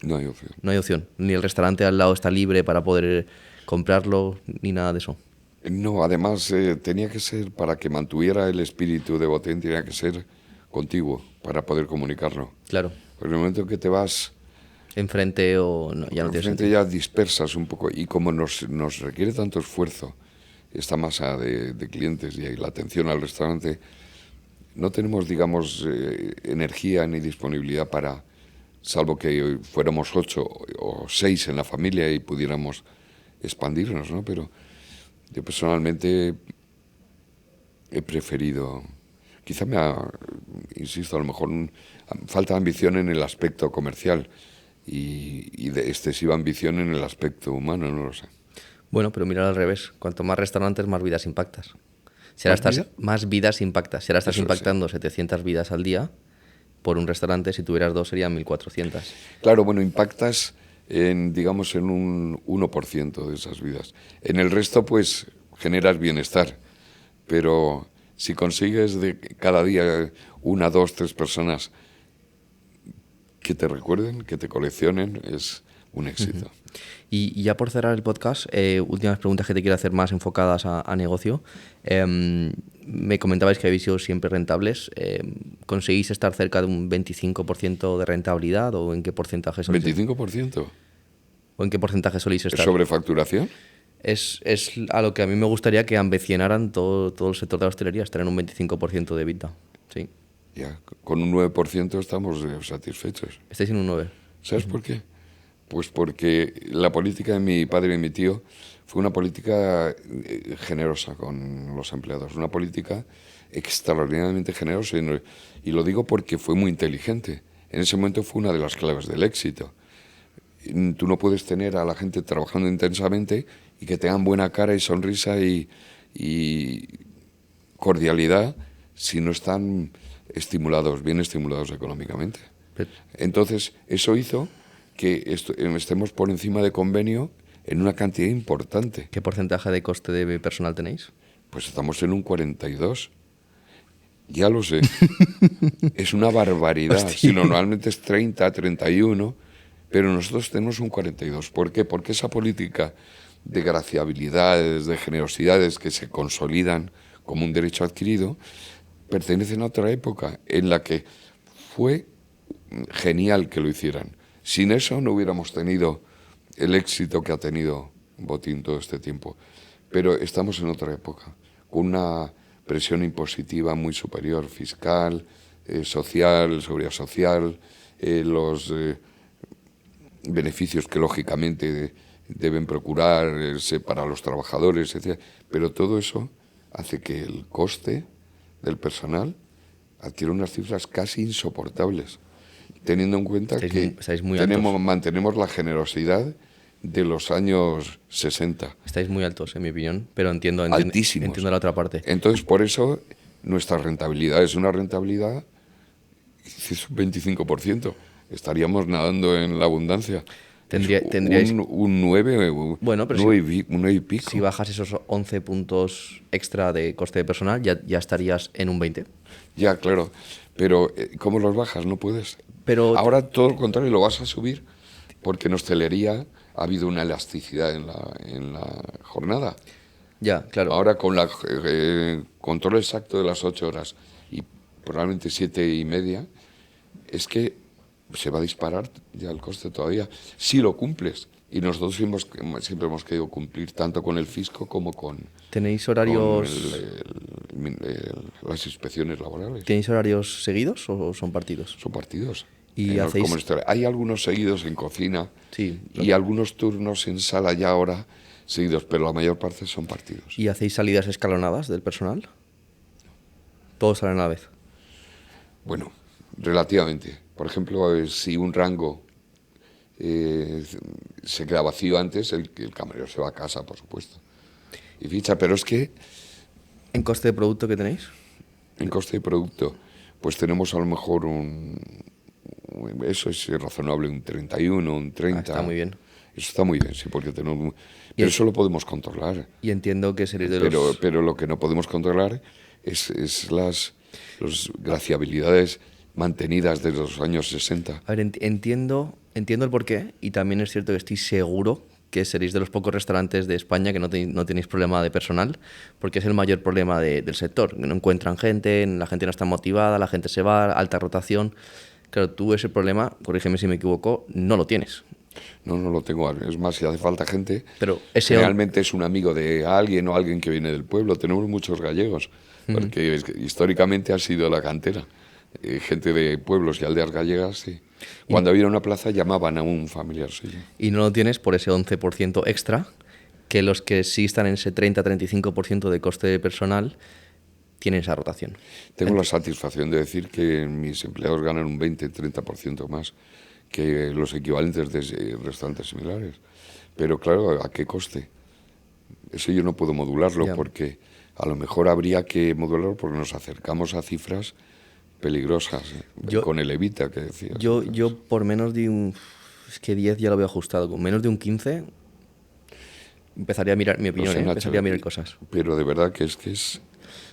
No hay opción. No hay opción. Ni el restaurante al lado está libre para poder comprarlo, ni nada de eso. No, además tenía que ser, para que mantuviera el espíritu de Botín, tenía que ser contiguo para poder comunicarlo. Claro. Pero en el momento que te vas... Enfrente o no, ya no tienes enfrente sentido. ya dispersas un poco, y como nos requiere tanto esfuerzo esta masa de clientes y la atención al restaurante, no tenemos, digamos, energía ni disponibilidad para, salvo que fuéramos 8 o 6 en la familia y pudiéramos expandirnos, ¿no? Pero yo personalmente he preferido, insisto, a lo mejor falta ambición en el aspecto comercial y de excesiva ambición en el aspecto humano, no lo sé. Bueno, pero mira al revés. Cuanto más restaurantes, más vidas impactas. Si ahora más vidas impactas. Si ahora estás impactando 700 vidas al día por un restaurante, si tuvieras 2 serían 1.400. Claro, bueno, impactas digamos, en un 1% de esas vidas. En el resto, pues, generas bienestar. Pero si consigues de cada día 1, 2, 3 personas que te recuerden, que te coleccionen, es un éxito. Y ya por cerrar el podcast, últimas preguntas que te quiero hacer más enfocadas a negocio. Me comentabais que habéis sido siempre rentables. ¿Conseguís estar cerca de un 25% de rentabilidad o en qué porcentaje soléis? ¿25%? ¿O en qué porcentaje soléis estar? ¿Es sobrefacturación? Es a lo que a mí me gustaría que ambicionaran todo el sector de la hostelería, estar en un 25% de EBITDA. Sí. Ya, con un 9% estamos satisfechos. Estáis en un 9%. ¿Sabes por qué? Pues porque la política de mi padre y mi tío fue una política generosa con los empleados, una política extraordinariamente generosa, y lo digo porque fue muy inteligente. En ese momento fue una de las claves del éxito. Tú no puedes tener a la gente trabajando intensamente y que tengan buena cara y sonrisa y cordialidad si no están bien estimulados económicamente. Entonces, eso hizo que estemos por encima de convenio en una cantidad importante. ¿Qué porcentaje de coste de personal tenéis? Pues estamos en un 42. Ya lo sé. Es una barbaridad. Si normalmente es 30, 31, pero nosotros tenemos un 42. ¿Por qué? Porque esa política de graciabilidades, de generosidades que se consolidan como un derecho adquirido, pertenecen a otra época en la que fue genial que lo hicieran. Sin eso no hubiéramos tenido el éxito que ha tenido Botín todo este tiempo. Pero estamos en otra época, con una presión impositiva muy superior, fiscal, social, seguridad social, los beneficios que lógicamente deben procurarse para los trabajadores, etc. Pero todo eso hace que el coste del personal adquiera unas cifras casi insoportables, teniendo en cuenta que mantenemos la generosidad de los años 60. Estáis muy altos, en mi opinión, pero entiendo la otra parte. Entonces, por eso, nuestra rentabilidad es una rentabilidad, es un 25%. Estaríamos nadando en la abundancia. Tendríais un 9, bueno, pero 9 y pico. Si bajas esos 11 puntos extra de coste de personal, ya estarías en un 20. Ya, claro. Pero, ¿cómo los bajas? No puedes. Pero ahora, todo lo contrario, lo vas a subir porque en hostelería ha habido una elasticidad en la jornada. Ya, claro. Ahora con la control exacto de las 8 horas y probablemente 7:30, es que se va a disparar ya el coste todavía, si lo cumples. Y nosotros siempre hemos querido cumplir tanto con el fisco como con ¿Tenéis horarios, las inspecciones laborales. ¿tenéis horarios seguidos o son partidos? Son partidos. ¿Y Hay algunos seguidos en cocina Sí. y algunos turnos en sala ya ahora seguidos, pero la mayor parte son partidos. ¿Y hacéis salidas escalonadas del personal? Todos salen a la vez. Bueno, relativamente. Por ejemplo, si un rango se queda vacío antes, el camarero se va a casa, por supuesto. Y ficha, pero es que ¿En coste de producto que tenéis? en coste de producto, pues tenemos a lo mejor eso es razonable, un 31, un 30. Está muy bien. Eso está muy bien, sí, porque pero eso lo podemos controlar. Y entiendo que seréis de los... Pero lo que no podemos controlar es las graciabilidades mantenidas desde los años 60. A ver, entiendo el porqué y también es cierto que estoy seguro que seréis de los pocos restaurantes de España que no tenéis problema de personal, porque es el mayor problema del sector. No encuentran gente, la gente no está motivada, la gente se va, alta rotación. Claro, tú ese problema, corrígeme si me equivoco, no lo tienes. No lo tengo. Es más, si hace falta gente, Pero realmente es un amigo de alguien o alguien que viene del pueblo. Tenemos muchos gallegos, porque históricamente ha sido la cantera. Gente de pueblos y aldeas gallegas, sí. Cuando había una plaza llamaban a un familiar suyo. Y no lo tienes por ese 11% extra, que los que sí están en ese 30-35% de coste de personal tienen esa rotación. Tengo la satisfacción de decir que mis empleados ganan un 20-30% más que los equivalentes de restaurantes similares. Pero claro, ¿a qué coste? Eso yo no puedo modularlo, porque a lo mejor habría que modularlo porque nos acercamos a cifras peligrosas, con el Evita que decías. Yo por menos de un... Es que 10 ya lo veo ajustado. Con menos de un 15 empezaría a mirar, mi opinión, empezaría a mirar cosas. Pero de verdad que es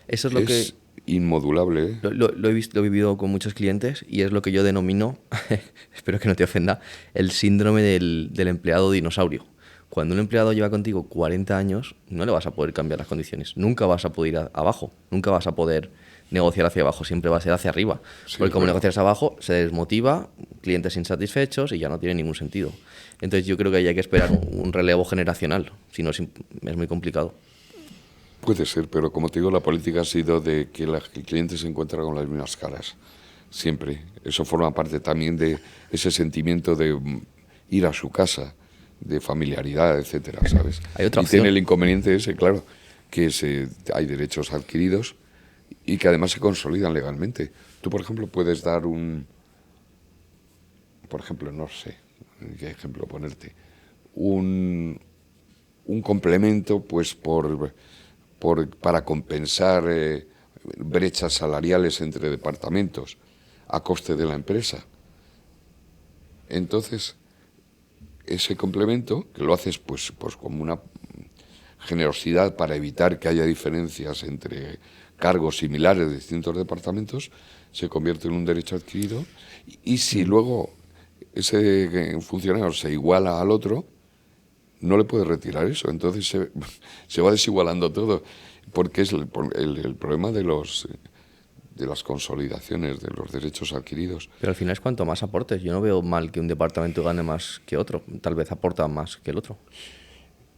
Eso es lo que... inmodulable. Lo he vivido con muchos clientes y es lo que yo denomino, espero que no te ofenda, el síndrome del empleado dinosaurio. Cuando un empleado lleva contigo 40 años, no le vas a poder cambiar las condiciones. Nunca vas a poder ir abajo, nunca vas a poder negociar hacia abajo, siempre va a ser hacia arriba. Sí, porque como negocias abajo, se desmotiva, clientes insatisfechos y ya no tiene ningún sentido. Entonces yo creo que ahí hay que esperar un relevo generacional, si no es muy complicado. Puede ser, pero como te digo, la política ha sido de que el cliente se encuentra con las mismas caras, siempre. Eso forma parte también de ese sentimiento de ir a su casa, de familiaridad, etcétera, ¿sabes? Hay otra y opción. tiene el inconveniente ese, claro, que hay derechos adquiridos y que además se consolidan legalmente. Tú, por ejemplo, puedes dar por ejemplo, no sé qué ejemplo ponerte, un complemento, pues para compensar brechas salariales entre departamentos a coste de la empresa. Entonces, ese complemento, que lo haces pues como una generosidad para evitar que haya diferencias entre cargos similares de distintos departamentos, se convierte en un derecho adquirido y si luego ese funcionario se iguala al otro, no le puede retirar eso. Entonces se va desigualando todo, porque es el problema de las consolidaciones, de los derechos adquiridos. Pero al final es cuanto más aportes. Yo no veo mal que un departamento gane más que otro. Tal vez aporta más que el otro.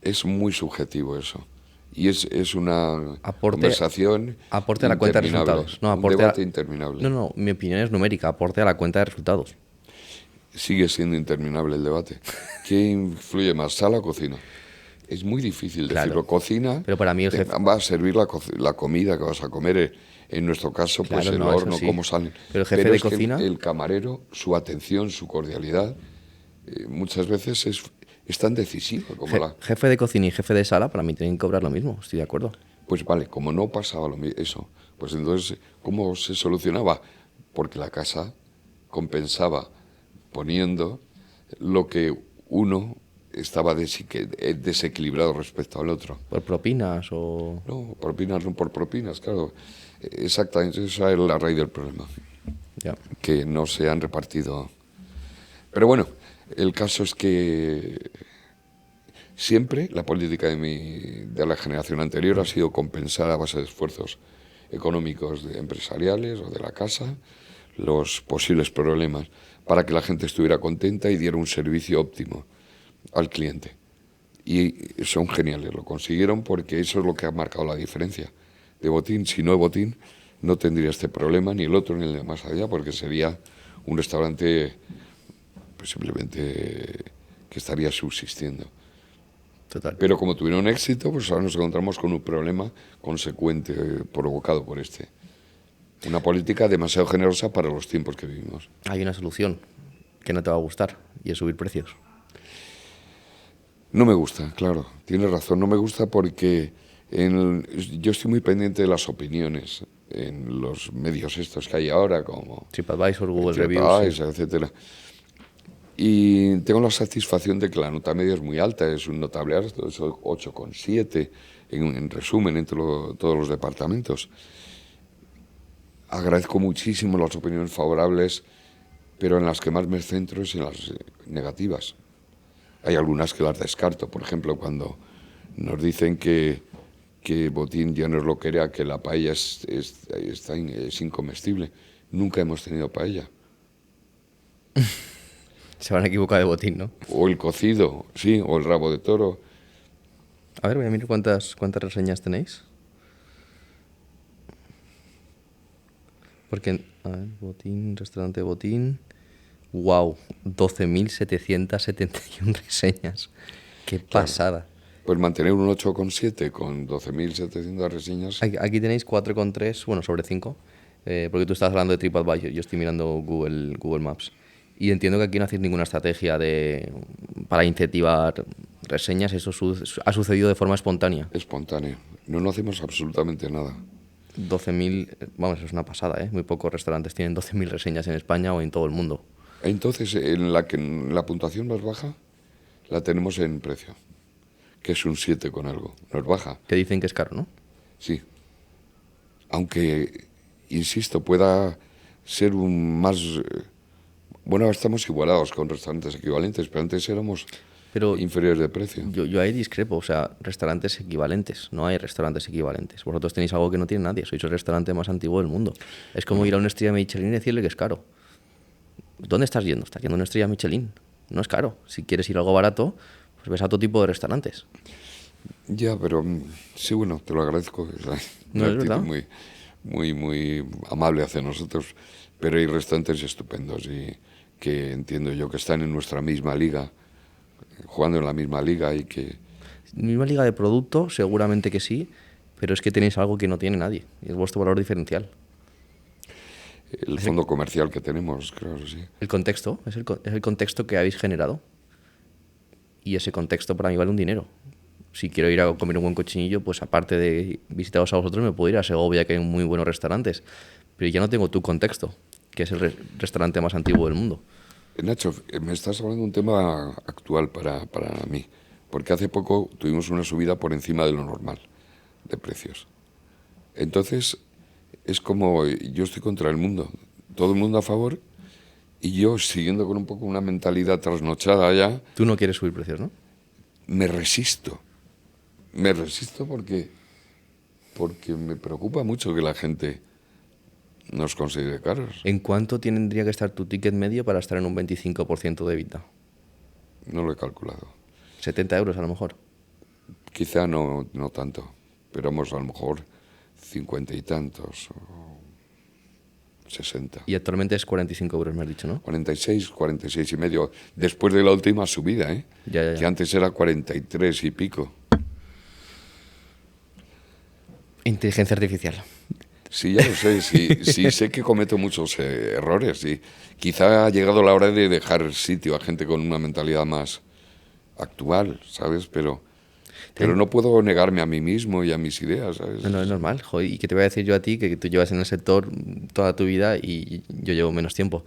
Es muy subjetivo eso. Y es una conversación aporte a la cuenta de resultados. No, un debate interminable. No, mi opinión es numérica. Aporte a la cuenta de resultados. Sigue siendo interminable el debate. ¿Qué influye más, sala o cocina? Es muy difícil decirlo. Cocina, pero para mí va a servir la comida que vas a comer. En nuestro caso, pues el horno, cómo salen. Pero el jefe de cocina... el camarero, su atención, su cordialidad, muchas veces es tan decisiva como Jefe de cocina y jefe de sala, para mí tienen que cobrar lo mismo, estoy de acuerdo. Pues vale, como no pasaba eso, pues entonces, ¿cómo se solucionaba? Porque la casa compensaba poniendo lo que uno estaba desequilibrado respecto al otro. ¿Por propinas o...? No, propinas no por propinas, claro. Exactamente, esa es la raíz del problema. Ya. Que no se han repartido. Pero bueno, el caso es que Siempre la política de la generación anterior ha sido compensar a base de esfuerzos económicos empresariales o de la casa los posibles problemas para que la gente estuviera contenta y diera un servicio óptimo al cliente. Y son geniales, lo consiguieron porque eso es lo que ha marcado la diferencia de Botín. Si no, Botín no tendría este problema, ni el otro, ni el de más allá, porque sería un restaurante pues, simplemente que estaría subsistiendo. Total. Pero como tuvieron éxito, pues ahora nos encontramos con un problema consecuente provocado por este. Una política demasiado generosa para los tiempos que vivimos. Hay una solución que no te va a gustar y es subir precios. No me gusta, claro, tienes razón, no me gusta porque yo estoy muy pendiente de las opiniones en los medios estos que hay ahora, como TripAdvisor, Google TripAdvisor, Reviews, etcétera. Y tengo la satisfacción de que la nota media es muy alta, es un notable alto, es 8,7 en resumen entre todos los departamentos. Agradezco muchísimo las opiniones favorables, pero en las que más me centro es en las negativas. Hay algunas que las descarto, por ejemplo, cuando nos dicen que Botín ya no es lo que era, que la paella es incomestible. Nunca hemos tenido paella. Se van a equivocar de Botín, ¿no? O el cocido, sí, o el rabo de toro. A ver, voy a mirar cuántas reseñas tenéis. Porque, a ver, Botín, restaurante Botín. ¡Wow! 12.771 reseñas. ¡Qué pasada! Pues mantener un 8,7 con 12.700 reseñas. Aquí tenéis 4,3, bueno, sobre 5. Porque tú estás hablando de TripAdvisor, yo estoy mirando Google Maps. Y entiendo que aquí no hacéis ninguna estrategia para incentivar reseñas, eso ha sucedido de forma espontánea. Espontáneo. No hacemos absolutamente nada. 12.000, vamos, es una pasada, ¿eh? Muy pocos restaurantes tienen 12.000 reseñas en España o en todo el mundo. Entonces, la puntuación más baja la tenemos en precio, que es un 7 con algo. Nos baja. Que dicen que es caro, ¿no? Sí. Aunque, insisto, pueda ser un más... Bueno, estamos igualados con restaurantes equivalentes, pero antes éramos inferiores de precio. Yo ahí discrepo, o sea, restaurantes equivalentes, no hay restaurantes equivalentes. Vosotros tenéis algo que no tiene nadie, sois el restaurante más antiguo del mundo. Es como ir a una estrella Michelin y decirle que es caro. ¿Dónde estás yendo? Estás yendo a una estrella Michelin. No es caro. Si quieres ir a algo barato, pues ves a otro tipo de restaurantes. Ya, pero sí, bueno, te lo agradezco. No, es verdad. Muy amable hacia nosotros, pero hay restaurantes estupendos y que entiendo yo que están en nuestra misma liga, jugando en la misma liga y que... Misma liga de producto, seguramente que sí, pero es que tenéis algo que no tiene nadie, y es vuestro valor diferencial. El fondo comercial que tenemos, claro, sí. El contexto, es el contexto que habéis generado. Y ese contexto para mí vale un dinero. Si quiero ir a comer un buen cochinillo, pues aparte de visitaros a vosotros, me puedo ir a Segovia, que hay muy buenos restaurantes. Pero ya no tengo tu contexto, que es el restaurante más antiguo del mundo. Nacho, me estás hablando de un tema actual para mí, porque hace poco tuvimos una subida por encima de lo normal de precios. Entonces, es como yo estoy contra el mundo, todo el mundo a favor, y yo siguiendo con un poco una mentalidad trasnochada ya... Tú no quieres subir precios, ¿no? Me resisto porque me preocupa mucho que la gente nos considere caros. ¿En cuánto tendría que estar tu ticket medio para estar en un 25% de EBITDA? No lo he calculado. 70 euros a lo mejor. Quizá no tanto, pero vamos, a lo mejor 50 y tantos o 60. Y actualmente es 45 euros, me has dicho, ¿no? 46 y medio, después de la última subida, ¿eh? Ya. Que antes era 43 y pico. Inteligencia artificial. Sí, ya lo sé, sí sé que cometo muchos errores y quizá ha llegado la hora de dejar sitio a gente con una mentalidad más actual, ¿sabes? Pero no puedo negarme a mí mismo y a mis ideas, ¿sabes? No, es normal. Joder, ¿y qué te voy a decir yo a ti? Que tú llevas en el sector toda tu vida y yo llevo menos tiempo.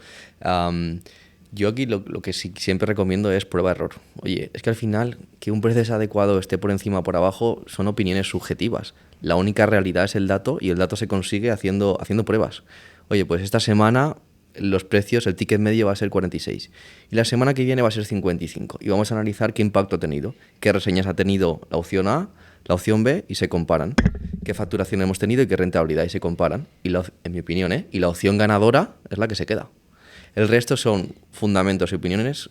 Yo aquí lo que sí siempre recomiendo es prueba-error. Oye, es que al final que un precio adecuado esté por encima o por abajo son opiniones subjetivas. La única realidad es el dato y el dato se consigue haciendo pruebas. Oye, pues esta semana los precios, el ticket medio va a ser 46. Y la semana que viene va a ser 55. Y vamos a analizar qué impacto ha tenido, qué reseñas ha tenido la opción A, la opción B, y se comparan. Qué facturación hemos tenido y qué rentabilidad, y se comparan. Y en mi opinión, y la opción ganadora es la que se queda. El resto son fundamentos y opiniones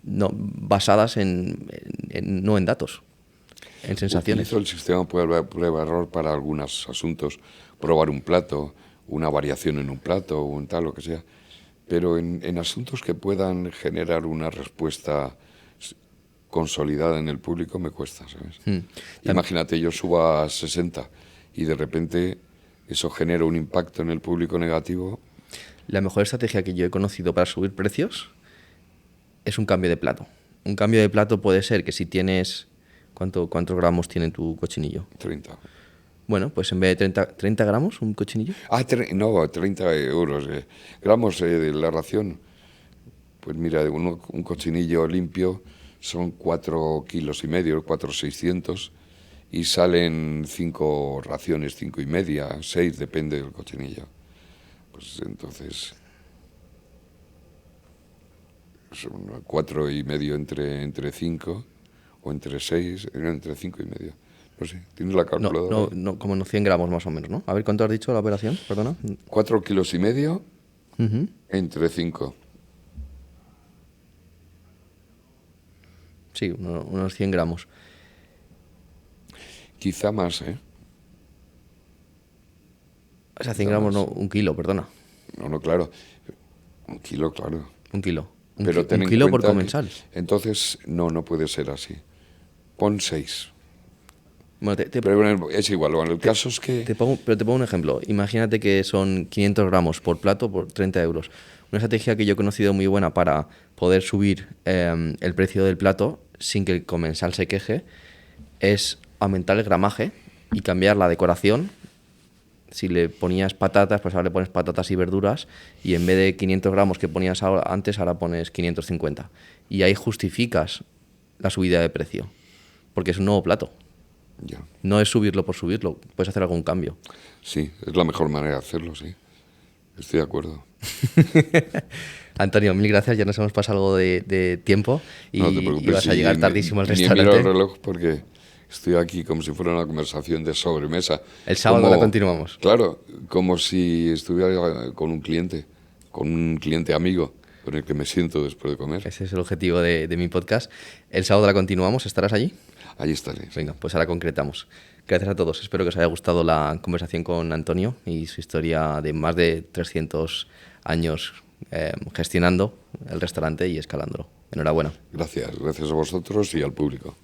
no, basadas no en datos, en sensaciones. Utilizo el sistema prueba-error para algunos asuntos, probar un plato, una variación en un plato, o un tal, lo que sea. Pero en asuntos que puedan generar una respuesta consolidada en el público me cuesta, ¿sabes? Imagínate, yo subo a 60 y de repente eso genera un impacto en el público negativo. La mejor estrategia que yo he conocido para subir precios es un cambio de plato. Un cambio de plato puede ser que si tienes... ¿Cuántos gramos tiene tu cochinillo? 30. Bueno, pues en vez de 30 gramos, un cochinillo. No, 30 euros. Gramos de la ración. Pues mira, un cochinillo limpio son 4,5 kilos, 4,600, y salen 5 raciones, 5,5, 6, depende del cochinillo. Pues entonces son 4,5 entre 5, o entre 6, entre 5,5. No sé, ¿tienes la calculadora? No, como unos 100 gramos más o menos, ¿no? A ver, ¿cuánto has dicho la operación? Perdona. 4,5 kilos entre 5. Sí, unos 100 gramos. Quizá más, ¿eh? O sea, 100 gramos, no, 1 kilo, perdona. No, claro. 1 kilo, claro. 1 kilo. Pero ten en kilo por cuenta comensal. Entonces, no puede ser así. Pon 6. Bueno, pero bueno, es igual. Bueno, el caso es que... Te pongo un ejemplo. Imagínate que son 500 gramos por plato por 30 euros. Una estrategia que yo he conocido muy buena para poder subir el precio del plato sin que el comensal se queje es aumentar el gramaje y cambiar la decoración. Si le ponías patatas, pues ahora le pones patatas y verduras, y en vez de 500 gramos que ponías antes, ahora pones 550. Y ahí justificas la subida de precio, porque es un nuevo plato. Ya. No es subirlo por subirlo, puedes hacer algún cambio. Sí, es la mejor manera de hacerlo, sí. Estoy de acuerdo. Antonio, mil gracias, ya nos hemos pasado algo de tiempo y, no te preocupes, y vas a llegar tardísimo al ni restaurante. Ni miro el reloj porque estoy aquí como si fuera una conversación de sobremesa. El sábado la continuamos. Claro, como si estuviera con un cliente amigo con el que me siento después de comer. Ese es el objetivo de mi podcast. El sábado la continuamos, ¿estarás allí? Allí estaré. Venga, pues ahora concretamos. Gracias a todos. Espero que os haya gustado la conversación con Antonio y su historia de más de 300 años gestionando el restaurante y escalándolo. Enhorabuena. Gracias a vosotros y al público.